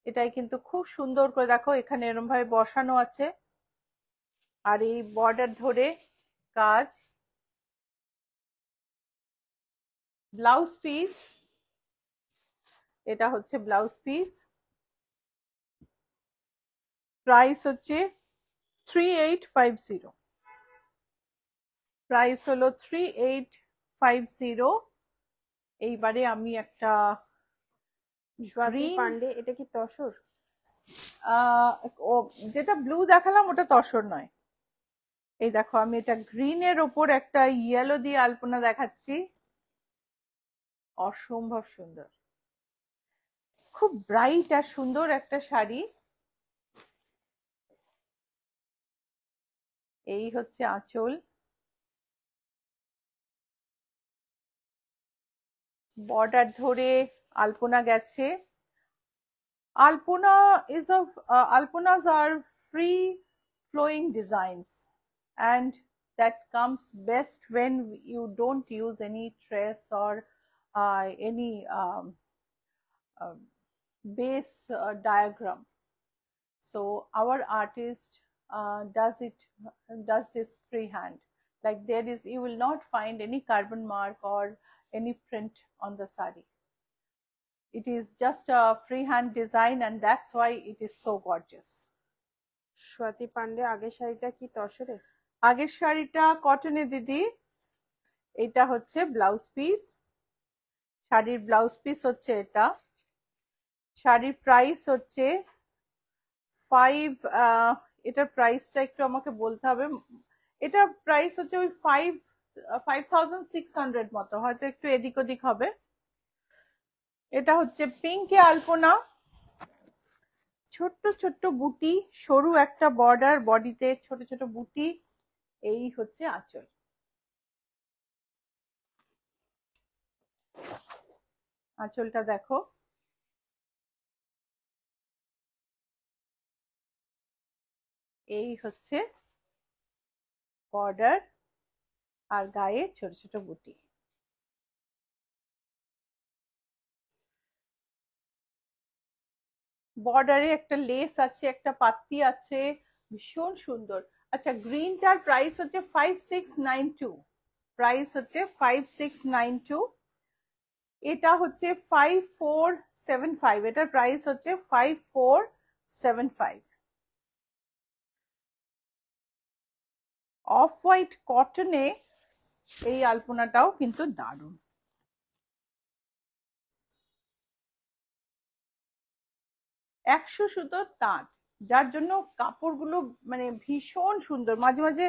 এটাই কিন্তু খুব সুন্দর করে দেখো, এখানে এরকম ভাবে বসানো আছে, আর এই বর্ডার ধরে কাজ। ব্লাউজ পিস, এটা হচ্ছে ব্লাউজ পিস, প্রাইস হচ্ছে 3850, প্রাইস হলো 3850। এইবারে আমি একটা স্বাতি গ্রিন, পান্ডে, এটা কি তসর? ও যেটা ব্লু দেখালাম ওটা তসর নয়। এই দেখো আমি এটা গ্রিনের ওপর একটা ইয়েলো দিয়ে আলপনা দেখাচ্ছি, অসম্ভব সুন্দর, খুব ব্রাইট আর সুন্দর একটা শাড়ি। এই হচ্ছে আঁচল, বর্ডার ধরে আলপনা গেছে। আলপনা is of alponas are free flowing designs, and that comes best when you don't use any tress or any uh, base diagram. So our artist does this freehand, like there is, you will not find any carbon mark or any print on the sari. It is just a freehand design, and that's why it is so gorgeous. Swati Pandey, আগের শাড়িটা কি তসরে? আগের শাড়িটা কটনে দিদি, এটা হচ্ছে blouse piece, শাড়ির blouse piece হচ্ছে এটা। শাড়ির প্রাইস হচ্ছে 5, এটার প্রাইসটা একটু আমাকে বলতে হবে, এটা প্রাইস হচ্ছে ওই 5600 মতো, হয়তো একটু এদিক ওদিক হবে। এটা হচ্ছে পিঙ্কে আলপনা, ছোট্ট ছোট্ট বুটি, সরু একটা বর্ডার, বডিতে ছোট ছোট বুটি। এই হচ্ছে আঁচল, আঁচলটা দেখো, এই হচ্ছে বর্ডার আর গায়ে ছোট ছোট বুটি। বর্ডারে একটা লেস আছে, একটা পাত্তি আছে, ভীষণ সুন্দর। আচ্ছা, গ্রিনটার প্রাইস হচ্ছে 5692, প্রাইস হচ্ছে 5692। এটা হচ্ছে 5475, এটার প্রাইস হচ্ছে 5475। অফ হোয়াইট কটনে এই আলপনাটাও কিন্তু দারুণ। 100 সুতোর তাঁত, যার জন্য কাপড়গুলো মানে ভীষণ সুন্দর। মাঝে মাঝে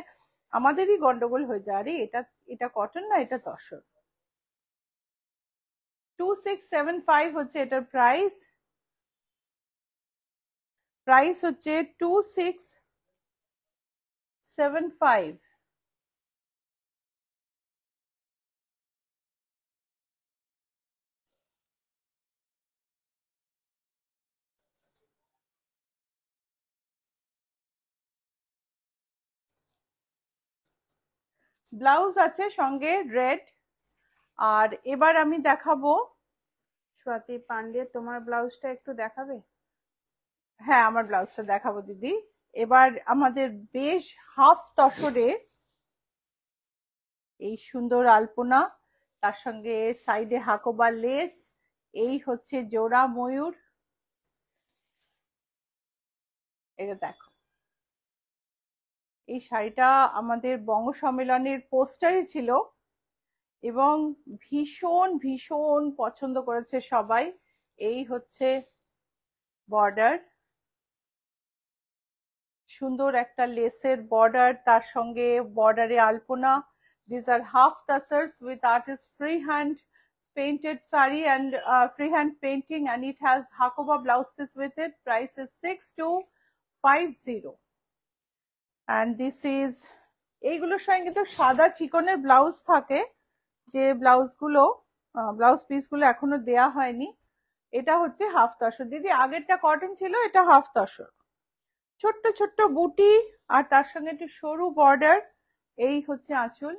আমাদেরই গন্ডগোল হয়ে যায়, আরে এটা এটা কটন না, এটা তসর। 2675 হচ্ছে এটার প্রাইস, প্রাইস হচ্ছে 2675। ব্লাউজ আছে সঙ্গে রেড। আর এবার আমি দেখাবো, স্বাতি পান্ডে, তোমার ব্লাউজটা একটু দেখাবে? হ্যাঁ আমার ব্লাউজটা দেখাবো দিদি। এবার আমাদের বেশ হাফ তসরে এই সুন্দর আলপনা, তার সঙ্গে সাইডে হাকোবা লেস, এই হচ্ছে জোড়া ময়ূর। এটা দেখো, এই শাড়িটা আমাদের বঙ্গ সম্মেলনের পোস্টারে ছিল এবং ভীষণ ভীষণ পছন্দ করেছে সবাই। এই হচ্ছে বর্ডার, সুন্দর একটা লেসের বর্ডার, তার সঙ্গে বর্ডারে আলপনা। These are half tassels with artist freehand painted sari and freehand painting, and it has hakoba blouse piece with it. Price is 6250, and this is, এইগুলোর সঙ্গে কিন্তু সাদা চিকনের ব্লাউজ থাকে, যে ব্লাউজগুলো ব্লাউজ পিসগুলো এখনো দেয়া হয়নি। এটা হচ্ছে হাফ তসর দিদি, আগেরটা কটন ছিল, এটা হাফ তসর, ছোট্ট ছোট্ট বুটি আর তার সঙ্গে একটু সরু বর্ডার। এই হচ্ছে আঁচল,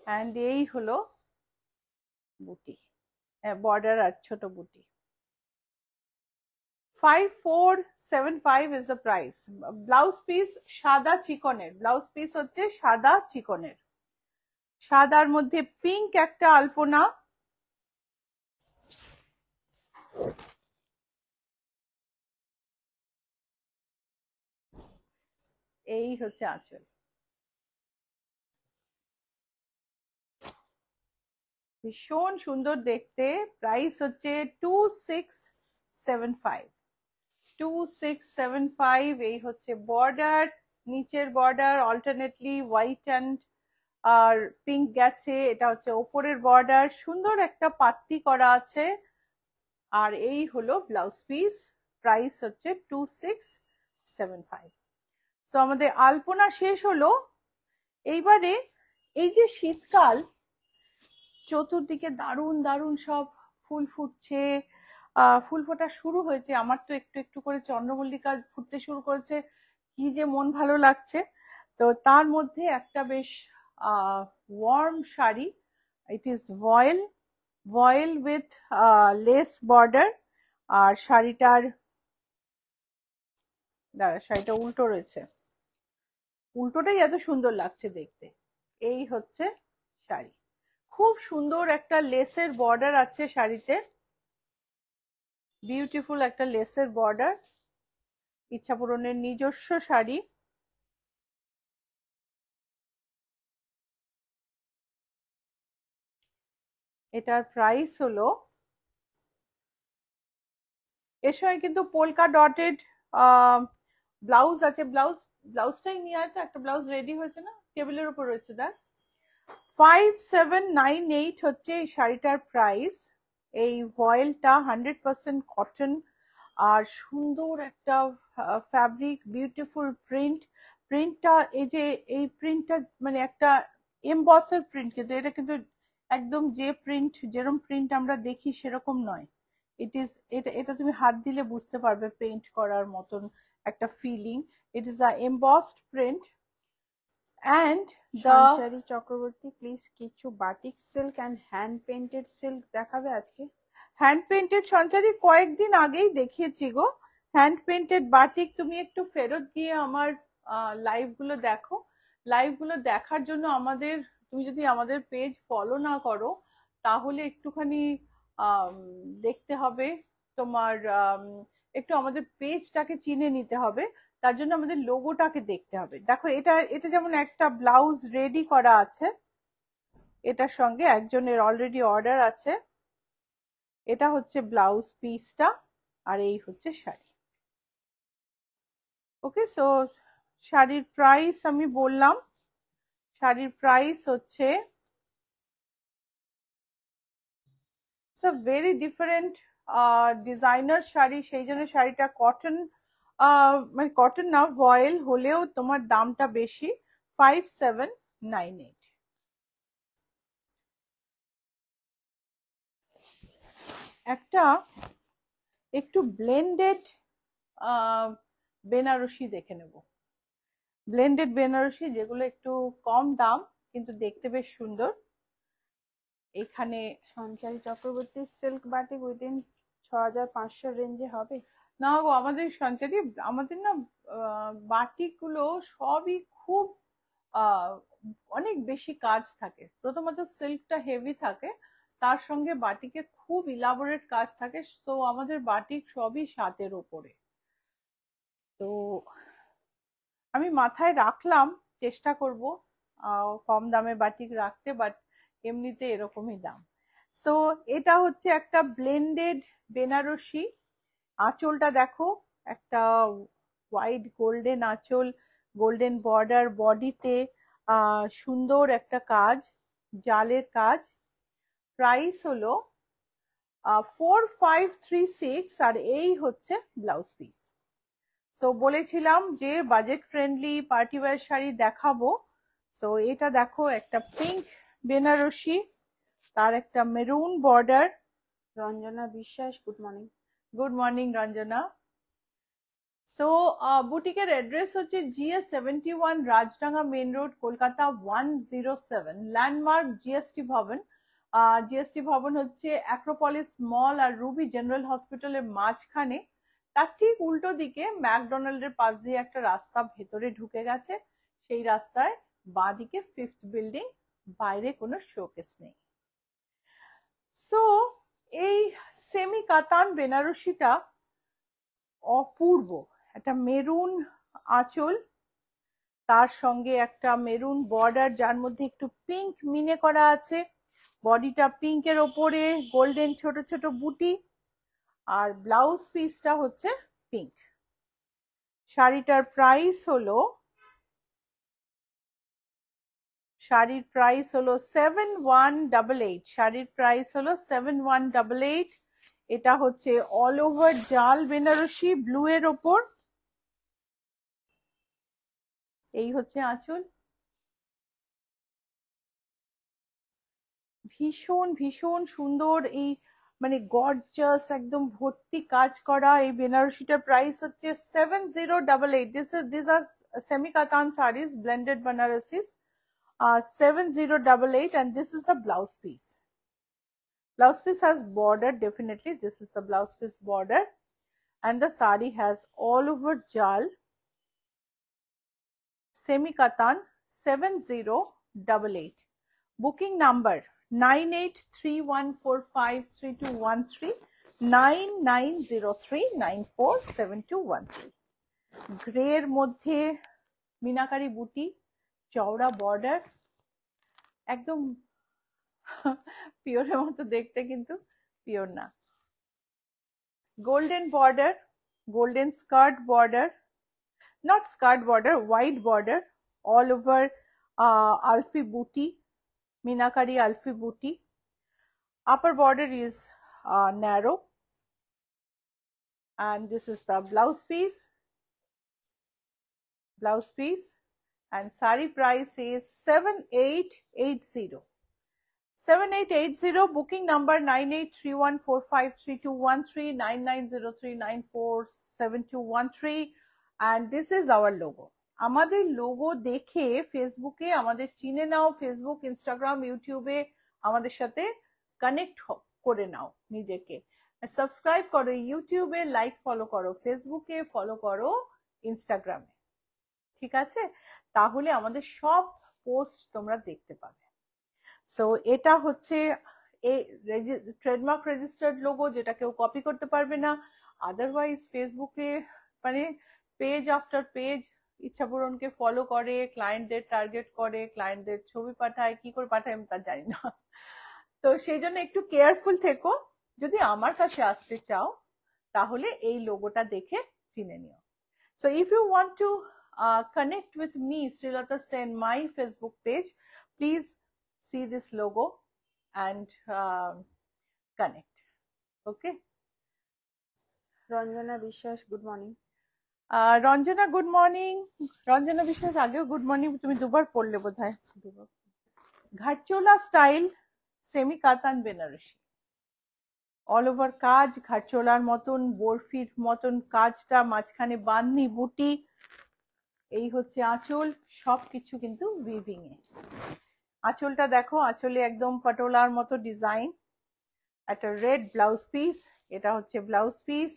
অ্যান্ড এই হলো বুটি, বর্ডার আর ছোট বুটি। 5475 is the price. Blouse piece সাদা চিকনের, ব্লাউজ পিস হচ্ছে সাদা চিকনের, সাদার মধ্যে পিঙ্ক একটা আলপনা, এই হচ্ছে আঁচল। ভীষণ সুন্দর দেখতে। প্রাইস হচ্ছে 2675। 2675। এই হচ্ছে বর্ডার, নিচের বর্ডার অল্টারনেটলি হোয়াইট অ্যান্ড আর পিঙ্ক গেছে, এটা হচ্ছে ওপরের বর্ডার, সুন্দর একটা পাত্তি করা আছে। আর এই হলো ব্লাউজ পিস, প্রাইস হচ্ছে 2675। তো আমাদের আলপনা শেষ হলো। এইবারে এই যে শীতকাল, চতুর্দিকে দারুণ দারুণ সব ফুল ফুটছে, ফুল ফোটা শুরু হয়েছে। আমার তো একটু একটু করে চন্দ্রমল্লিকা ফুটতে শুরু করেছে, কি যে মন ভালো লাগছে। তো তার মধ্যে একটা বেশ warm sari, it is voile with lace border. আর শাড়িটার শাড়িটা উল্টো রয়েছে, উল্টোটাই এত সুন্দর লাগছে দেখতে। এই হচ্ছে শাড়ি, খুব সুন্দর একটা লেসের বর্ডার আছে শাড়িতে, বিউটিফুল একটা লেসের বর্ডার। ইচ্ছাপূরণের নিজস্ব শাড়ি। এটার প্রাইস হলো, এর সঙ্গে কিন্তু পোলকা ডটেড ব্লাউজ আছে। ব্লাউজটাই নিয়ে আছে, একটা ব্লাউজ রেডি হয়েছে না, টেবিলের উপর রয়েছে। দেখ, 5798 হচ্ছে এই শাড়িটার প্রাইস। এই ভয়েলটা 100% কটন, আর সুন্দর একটা ফ্যাব্রিক, বিউটিফুল প্রিন্টটা এই যে এই প্রিন্টটা মানে একটা এমবসের প্রিন্ট, কিন্তু এটা কিন্তু একদম যে প্রিন্ট, যেরকম প্রিন্ট আমরা দেখি সেরকম নয়। এটা তুমি হাত দিলে বুঝতে পারবে, পেইন্ট করার মতন একটা feeling. It is a embossed print. And Sanchari Chakraborty, please কিছু batik silk and hand painted silk দেখাবে আজকে? হ্যান্ড পেইন্টেড সঞ্চারী কয়েকদিন আগেই দেখিয়েছি গো। হ্যান্ড পেইন্টেড বাটিক তুমি একটু ফেরত গিয়ে আমার লাইভ গুলো দেখো। লাইভ গুলো দেখার জন্য আমাদের, তুমি যদি আমাদের পেজ ফলো না করো তাহলে একটুখানি দেখতে হবে তোমার, একটু আমাদের পেজটাকে চিনে নিতে হবে। তার জন্য আমাদের লোগোটাকে দেখতে হবে। দেখো, এটা যেমন একটা ব্লাউজ রেডি করা আছে, এটার সঙ্গে একজনের অলরেডি অর্ডার আছে। এটা হচ্ছে ব্লাউজ পিসটা, আর এই হচ্ছে শাড়ি। ওকে, সো শাড়ির প্রাইস আমি বললাম, শাড়ির প্রাইস হচ্ছে, it's a very different designer sari, সেই জন্য শাড়িটা কটন, মানে কটন না, ভয়েল হলেও তোমার দামটা বেশি, 5798। একটা একটু ব্লেন্ডেড বেনারসি দেখে নেব। ব্লেন্ডেড বেনারসি যেগুলো একটু কম দাম কিন্তু দেখতে বেশ সুন্দর। এখানে সঞ্চারী চক্রবর্তী, সিল্ক বাটিক উইদিন 6500 রেঞ্জে হবে? না গো, আমাদের সঞ্চারী, আমাদের না বাটিক গুলো সবই খুব অনেক বেশি কাজ থাকে। প্রথমত সিল্কটা হেভি থাকে, তার সঙ্গে বাটিকে খুব ইলাবোরেট কাজ থাকে। তো আমাদের বাটিক সবই 7-এর ওপরে। তো আমি মাথায় রাখলাম, চেষ্টা করব কম দামে বাটিক রাখতে, বাট এমনিতে এরকমই দাম। সো এটা হচ্ছে একটা ব্লেন্ডেড বেনারসি। আঁচলটা দেখো, একটা হোয়াইট গোল্ডেন আঁচল, গোল্ডেন বর্ডার, বডিতে সুন্দর একটা কাজ, জালের কাজ। প্রাইস হলো 4536, আর এই হচ্ছে ব্লাউজ পিস। সো বলেছিলাম যে budget friendly party wear sari দেখাবো। সো এটা দেখো, একটা পিঙ্ক বেনারসি, তার একটা maroon border. Ranjana Biswas, good morning. Good morning Ranjana. So বুটিকের অ্যাড্রেস হচ্ছে GS71, Rajdanga main road, Kolkata 107, landmark GST Bhavan. GST Bhavan হচ্ছে অ্যাক্রোপলিস মল আর রুবি জেনারেল হসপিটালের মাঝখানে। তার ঠিক উল্টো দিকে ম্যাকডোনাল্ডের পাশ দিয়ে একটা রাস্তা ভেতরে ঢুকে গেছে, সেই রাস্তায় বাঁদিকে 5th বিল্ডিং, বাইরে কোনো শোকেস নেই। সো এই সেমি কাতান বেনারসিটা অপূর্ব, একটা মেরুন আঁচল, তার সঙ্গে একটা মেরুন বর্ডার যার মধ্যে একটু পিঙ্ক মিনে করা আছে, বডিটা পিঙ্কের ওপরে গোল্ডেন ছোট ছোট বুটি, আর ব্লাউজ পিসটা হচ্ছে পিঙ্ক। শাড়িটার প্রাইস হলো 7188, শাড়ির প্রাইস হলো 7188। এটা হচ্ছে অল ওভার জাল বেনারসি ব্লু এর ওপর। এই হচ্ছে আঁচল, ভীষণ ভীষণ সুন্দর, এই মানে গর্জাস একদম ভর্তি কাজ করা এই বেনারসিটার প্রাইস হচ্ছে 7088। দিস আর সেমি কাতান series, blended বেনারসিস, 7088, and this is the blouse piece. Blouse piece has border, definitely this is the blouse piece border, and the sari has all over jal, semi katan, 7088. Booking number 9831453213, 9903947213। গ্রের মধ্যে মিনাকারি বুটি, চওড়া border, একদম পিওরের মতো দেখতে কিন্তু pure না। Golden border, golden skirt border, not skirt border, wide border, all over alfi booty, minakari alfi booty. Upper border is narrow, and this is the blouse piece, and sari price is 7880. 7880. Booking number 9831453213, 9903947213, and this is our logo. আমাদের logo দেখে ফেসবুকে আমাদের চিনে নাও, Facebook, Instagram, ইউটিউবে আমাদের সাথে connect করে নাও নিজেকে, সাবস্ক্রাইব করো ইউটিউবে, লাইক ফলো করো ফেসবুকে, ফলো করো ইনস্টাগ্রামে, ঠিক আছে? তাহলে আমাদের সব পোস্ট তোমরা দেখতে পাবে। সো এটা হচ্ছে ট্রেডমার্ক রেজিস্টার্ড লোগো, যেটা কেউ কপি করতে পারবে না। আদারওয়াইজ ফেসবুকে মানে পেজ আফটার পেজ ইচ্ছাপূরণকে ফলো করে, ক্লায়েন্টদের টার্গেট করে, ক্লায়েন্টদের ছবি পাঠায়, কি করে পাঠায় আমি তা জানি না। তো সেই জন্য একটু কেয়ারফুল থেকো। যদি আমার কাছে আসতে চাও তাহলে এই লোগোটা দেখে চিনে নিও। So if you want to connect with me, Srilata Sen, my Facebook page, please see this logo and connect. Okay. Ranjana Bishwas, good morning. Ranjana good morning. Ranjana বিশ্বাস আগেও গুড মর্নিং তুমি দুবার পড়লে বোধহয়। ঘাটচোলা স্টাইল সেমি কাতান বেনারসি, অল ওভার কাজ ঘাটচোলার মতন, বরফির মতন কাজটা, মাঝখানে বাঁধনি বুটি, এই হচ্ছে আঁচল, সবকিছু কিন্তু উইভিং এ। আঁচলটা দেখো, আঁচলে একদম পটোলার মতো ডিজাইন, একটা রেড ব্লাউজ পিস, এটা হচ্ছে ব্লাউজ পিস,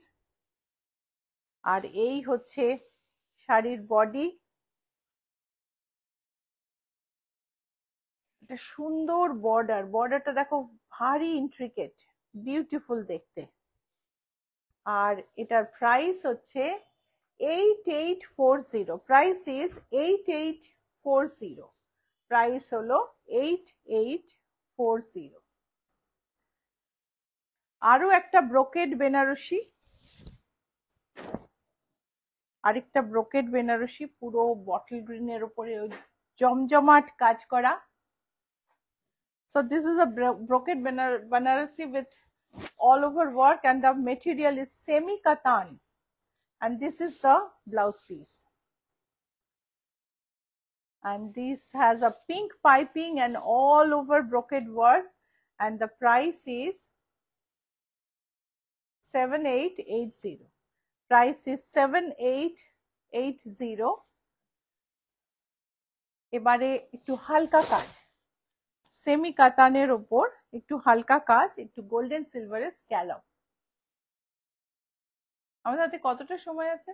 আর এই হচ্ছে শাড়ির বডি। একটা সুন্দর বর্ডার, বর্ডারটা দেখো ভারী ইন্ট্রিকেট, বিউটিফুল দেখতে। আর এটার প্রাইস হচ্ছে 8840, প্রাইস ইজ 8840, প্রাইস হলো 8840। আরো একটা ব্রোকেড বেনারসি, আরেকটা ব্রোকেড বেনারসি, পুরো বটল গ্রিনের উপরে জমজমাট কাজ করা। So this is a brocade Banarasi with all over work, and the material is semi katan, and this is the blouse piece, and this has a pink piping and all over brocade work, and the price is 7880. Price is 7880. এবারে একটু হালকা কাজ, semi কাতানের ওপর একটু হালকা কাজ, একটু golden সিলভারের স্ক্যালপ। আমাদের হাতে কতটা সময় আছে?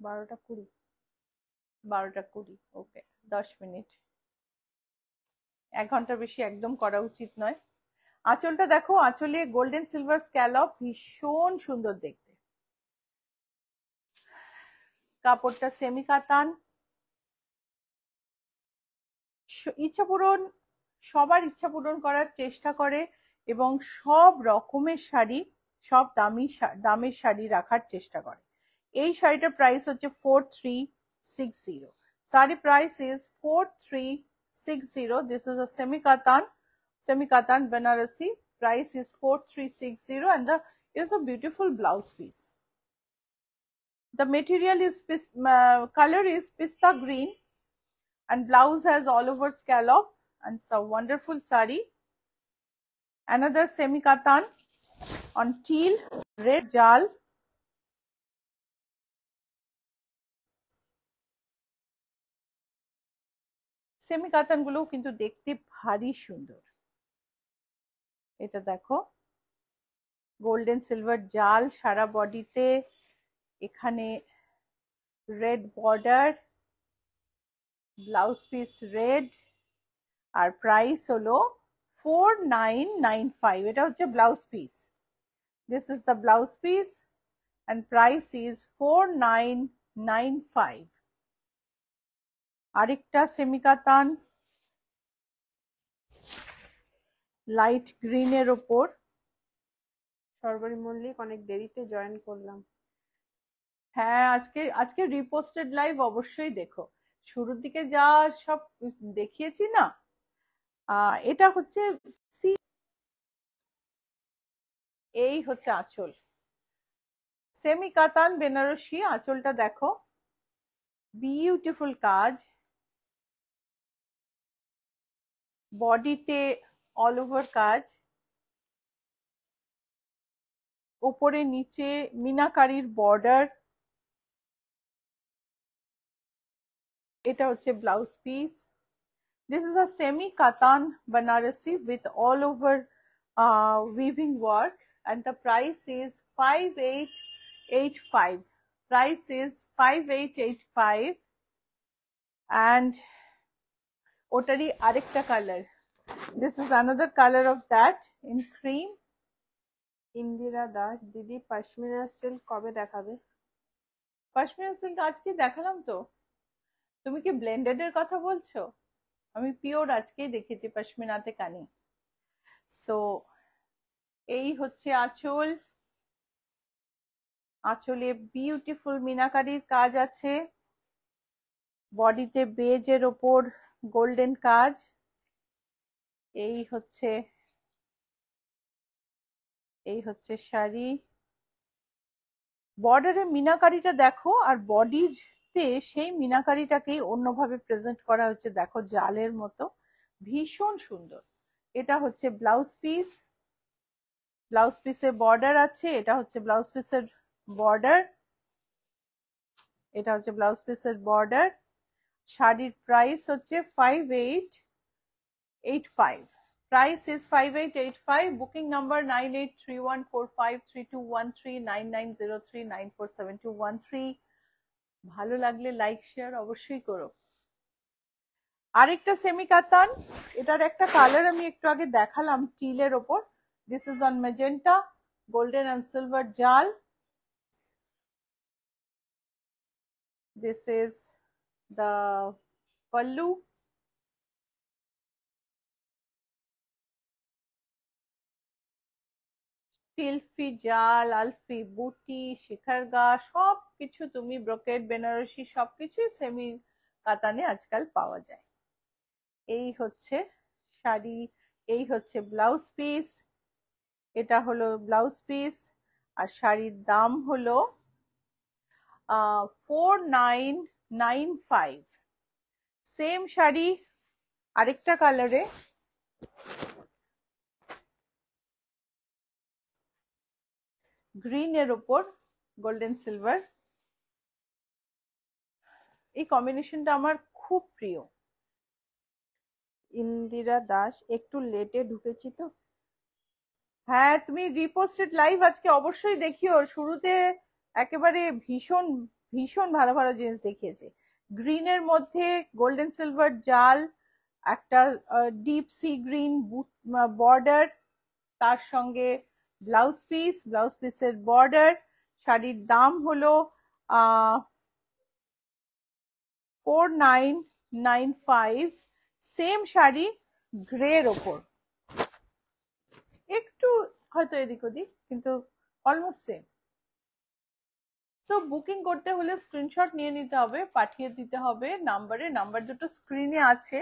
12টা 20। 12টা 20, ওকে, 10 মিনিট। 1 ঘন্টার বেশি একদম করা উচিত নয়। আঁচলটা দেখো, আঁচলে গোল্ডেন সিলভার স্ক্যালপ, ভীষণ সুন্দর দেখতে। কাপড়টা সেমি কাতান। ইচ্ছা পূরণ, সবার ইচ্ছা পূরণ করার চেষ্টা করে এবং সব রকমের শাড়ি, সব দামের শাড়ি রাখার চেষ্টা করে। এই শাড়িটার প্রাইস হচ্ছে 4360। Sari price is 4360। This is a semi katan Banarasi. Price is 4360 and it is a beautiful blouse piece. The material is color is pista green and blouse has all over scallop and it's a wonderful sari. Another semi katan on teal red jal. Semi কাতান গুলো কিন্তু দেখতে ভারী সুন্দর। এটা দেখো, golden silver জাল সারা বডিতে, এখানে red border, blouse piece red, আর প্রাইস হলো 4995। এটা হচ্ছে blouse piece. This is the blouse piece and price is 4995. আরেকটা সেমি কাতান লাইট গ্রিনের ওপর। সর্বরী মল্লিক অনেক দেরিতে জয়েন করলাম। হ্যাঁ, আজকে রিপোস্টেড লাইভ অবশ্যই দেখো। শুরুর দিকে যা সব দেখিয়েছি না, এটা হচ্ছে এই হচ্ছে আঁচল, সেমি কাতান বেনারসি। আঁচলটা দেখো, বিউটিফুল কাজ, বডিতে অল ওভার কাজ, উপরে নিচে মিনাকারির বর্ডার। এটা হচ্ছে blouse piece. This is a semi katan Banarasi with all over weaving work and the price is 5885. Price is 5885 and otari arekta color. This is another color of that in cream. Indira Das, দিদি pashmina silk কবে দেখাবে? Pashmina silk আজকে দেখালাম তো। তুমি কি blended এর কথা বলছো? আমি পিওর আজকেই দেখেছি পশমিনাতে কানি। সো এই হচ্ছে আঁচল। আঁচলে বিউটিফুল মিনাকারির কাজ আছে, বডিতে বেজের ওপর গোল্ডেন কাজ। এই হচ্ছে শাড়ি। বর্ডারে মিনাকারিটা দেখো, আর বডিতে সেই মিনাকারিটাকেই অন্যভাবে প্রেজেন্ট করা হচ্ছে, দেখো জালের মতো, ভীষণ সুন্দর। এটা হচ্ছে ব্লাউজ পিস। ব্লাউজ পিসের বর্ডার আছে, এটা হচ্ছে ব্লাউজ পিসের বর্ডার, এটা হচ্ছে ব্লাউজ পিসের বর্ডার। শাড়ির প্রাইস হচ্ছে 5885। Price is 5885. Booking number 9831453213 9903947213। ভালো লাগলে লাইক শেয়ার অবশ্যই করো। আরেকটা সেমি কাতান, এটার একটা কালার আমি একটু আগে দেখালাম টিলের ওপর। This is on magenta, golden and silver jal. This is the pallu. টিলফি জাল, আলফি বুটি, শিখারগা, সবকিছু তুমি ব্রোকেড বেনারসি সবকিছুই সেমি কাতানে আজকাল পাওয়া যায়। এই হচ্ছে শাড়ি, এই হচ্ছে ব্লাউজ পিস। এটা হলো ব্লাউজ পিস আর শাড়ির দাম হলো 4995। সেম শাড়ি আরেকটা কালারে, গ্রিন এর ওপর গোল্ডেন সিলভার। এই কম্বিনেশনটা আমার খুব প্রিয়। ইন্দিরা দাস, একটু লেটে ঢুকেছি তো। হ্যাঁ, তুমি রিপোস্টেড লাইভ আজকে অবশ্যই দেখিও। শুরুতে একেবারে ভীষণ ভীষণ ভালো ভালো জিনিস দেখিয়েছে। গ্রিনের মধ্যে গোল্ডেন সিলভার জাল, একটা ডিপ সি গ্রিন বর্ডার, তার সঙ্গে ব্লাউজ পিসের বর্ডার। শাড়ির দাম হলো 4995। সেম শাড়ি গ্রের ওপর, একটু হয়তো এদিক ওদিক, কিন্তু অলমোস্ট সেম। তো বুকিং করতে হলে স্ক্রিনশট নিয়ে নিতে হবে, পাঠিয়ে দিতে হবে নাম্বারে। নাম্বার দুটো স্ক্রিনে আছে,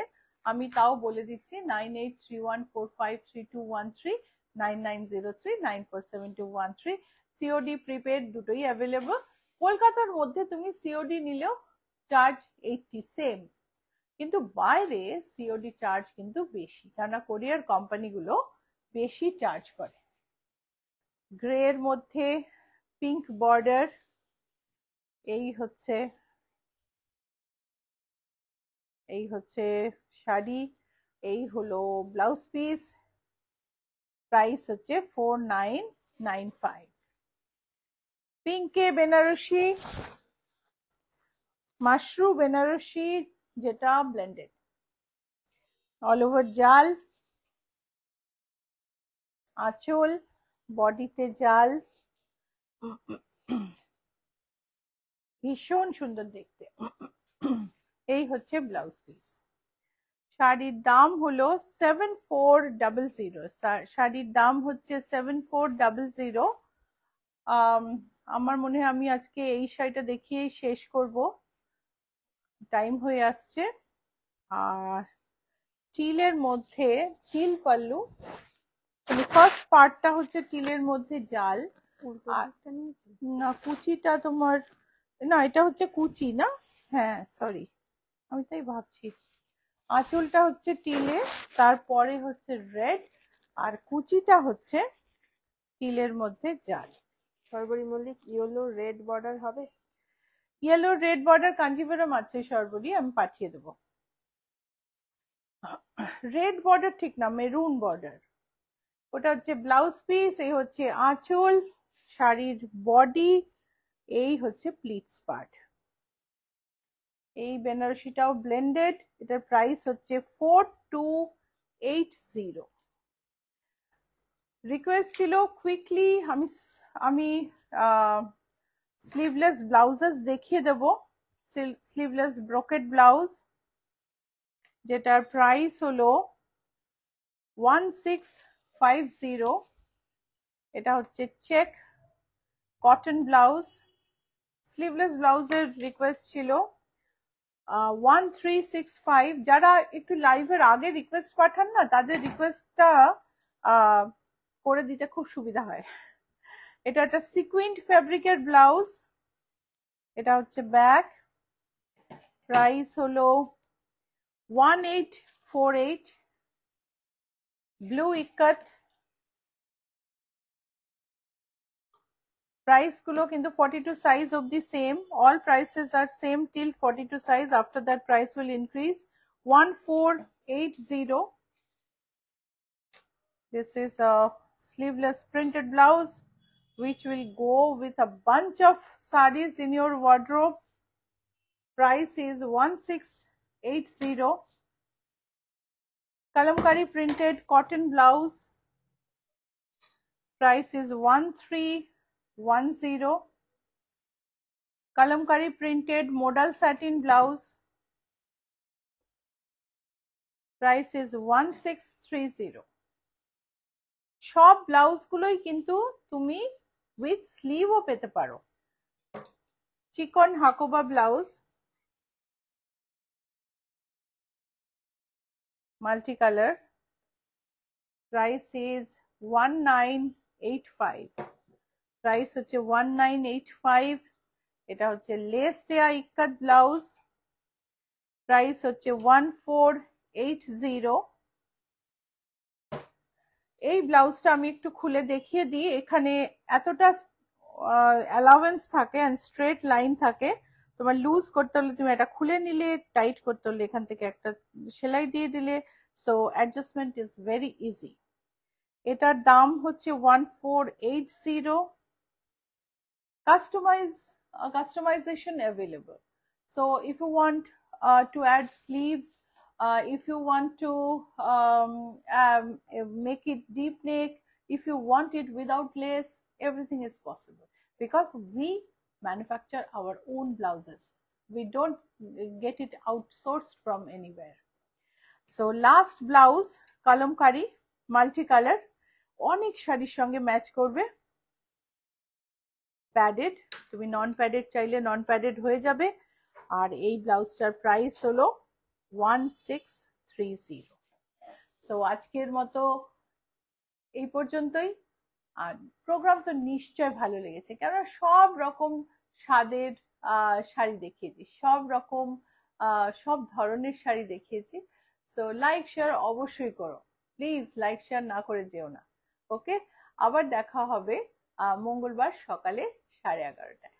আমি তাও বলে দিচ্ছি, 9831453213, 9903947213। সিওডি প্রিপেড দুটোই অ্যাভেলেবল। কলকাতার মধ্যে তুমি সিওডি নিলেও চার্জ 80 সেম, কিন্তু বাইরে সিওডি চার্জ কিন্তু বেশি, কেননা কোরিয়ার কোম্পানিগুলো বেশি চার্জ করে। গ্রে এর মধ্যে পিঙ্ক বর্ডার, এই হচ্ছে শাড়ি, এই হলো ব্লাউজ পিস। প্রাইস হচ্ছে 4995। পিঙ্কে বেনারসি, মাশরু বেনারসি, যেটা ব্লেন্ডেড, অল ওভার জাল, আঁচল, বডিতে জাল, ভীষণ সুন্দর দেখতে। এই হচ্ছে ব্লাউজ পিস। শাড়ির দাম হলো 7400। শাড়ির দাম হচ্ছে 7400। আমার মনে হয় আমি আজকে এই শাড়িটা দেখিয়েই শেষ করব, টাইম হয়ে আসছে। আর টিলের মধ্যে, টিল পাল্লু, ফার্স্ট পার্টটা হচ্ছে টিলের মধ্যে জাল। না, কুচিটা তোমার, না এটা হচ্ছে কুচি না, হ্যাঁ সরি, আমি তাই ভাবছি। আঁচলটা হচ্ছে টিলে, তারপরে হচ্ছে রেড, আর কুচিটা হচ্ছে টিলের মধ্যে জাল। সর্বরী মল্লিক ইয়েলো রেড বর্ডার হবে? ইয়েলো রেড বর্ডার কাঞ্জিভরম আছে সর্বরী, আমি পাঠিয়ে দেবো। রেড বর্ডার ঠিক না, মেরুন বর্ডার। ওটা হচ্ছে ব্লাউজ পিস, এই হচ্ছে আঁচল, শাড়ির বডি, এই হচ্ছে প্লিটস পার্ট। এই বেনারসিটাও ব্লেন্ডেড, এটার প্রাইস হচ্ছে 4280। রিকোয়েস্ট ছিল কুইকলি আমি স্লিভলেস ব্লাউজেস দেখিয়ে দেব। স্লিভলেস ব্রোকেট ব্লাউজ, যেটার প্রাইস হলো 1650। এটা হচ্ছে চেক কটন ব্লাউজ। স্লিভলেস ব্লাউজের রিকোয়েস্ট ছিল 1365। যারা একটু লাইভের আগে রিকোয়েস্ট পাঠান না, তাদের রিকোয়েস্টটা করে দিতে খুব সুবিধা হয়। এটা একটা সিকুইন্ট ফেব্রিকের ব্লাউজ, এটা হচ্ছে ব্যাক। প্রাইস হলো 1848। ব্লু ইকাত, প্রাইস গুলো কিন্তু 42 সাইজ অবধি same. All prices R same till 42 size, after that price will increase। 1480। this is a sleeveless printed blouse which will go with a bunch of sarees in your wardrobe. Price is 1680। kalamkari printed cotton blouse, price is 1310। kalamkari printed modal satin blouse, price is 1630। সব blouse গুলোই কিন্তু তুমি with স্লিভও পেতে পারো। চিকন Hakoba blouse, multi colour, price is 1985। Price হচ্ছে 1985। এটা হচ্ছে লেস দেয়া ইক্কাত ব্লাউজ, প্রাইস হচ্ছে 1480। এই ব্লাউজটা আমি একটু খুলে দেখিয়ে দিই। এখানে এতটা অ্যালাউয়েন্স থাকে এন্ড স্ট্রেট লাইন থাকে, তোমার লুজ করতে হলে তুমি এটা খুলে নিলে, টাইট করতে হলে এখান থেকে একটা সেলাই দিয়ে দিলে, so adjustment is very easy. এটার দাম হচ্ছে 1480। customization available. So if you want to add sleeves, if you want to make it deep neck, if you want it without lace, everything is possible because we manufacture our own blouses. We don't get it outsourced from anywhere. So last blouse, kalamkari multicolor, অনেক শাড়ির সঙ্গে match করবে। Padded, তুমি নন padded চাইলে নন padded হয়ে যাবে। আর এই ব্লাউজটার price হলো 1630। সো আজকের মতো এই পর্যন্তই। আর প্রোগ্রাম তো নিশ্চয় ভালো লেগেছে, কেননা সব রকম স্বাদের শাড়ি দেখিয়েছি, সব রকম সব ধরনের শাড়ি দেখিয়েছি। সো লাইক শেয়ার অবশ্যই করো, প্লিজ লাইক শেয়ার না করে যেও না। ওকে, আবার দেখা হবে মঙ্গলবার সকালে 11:30টায়।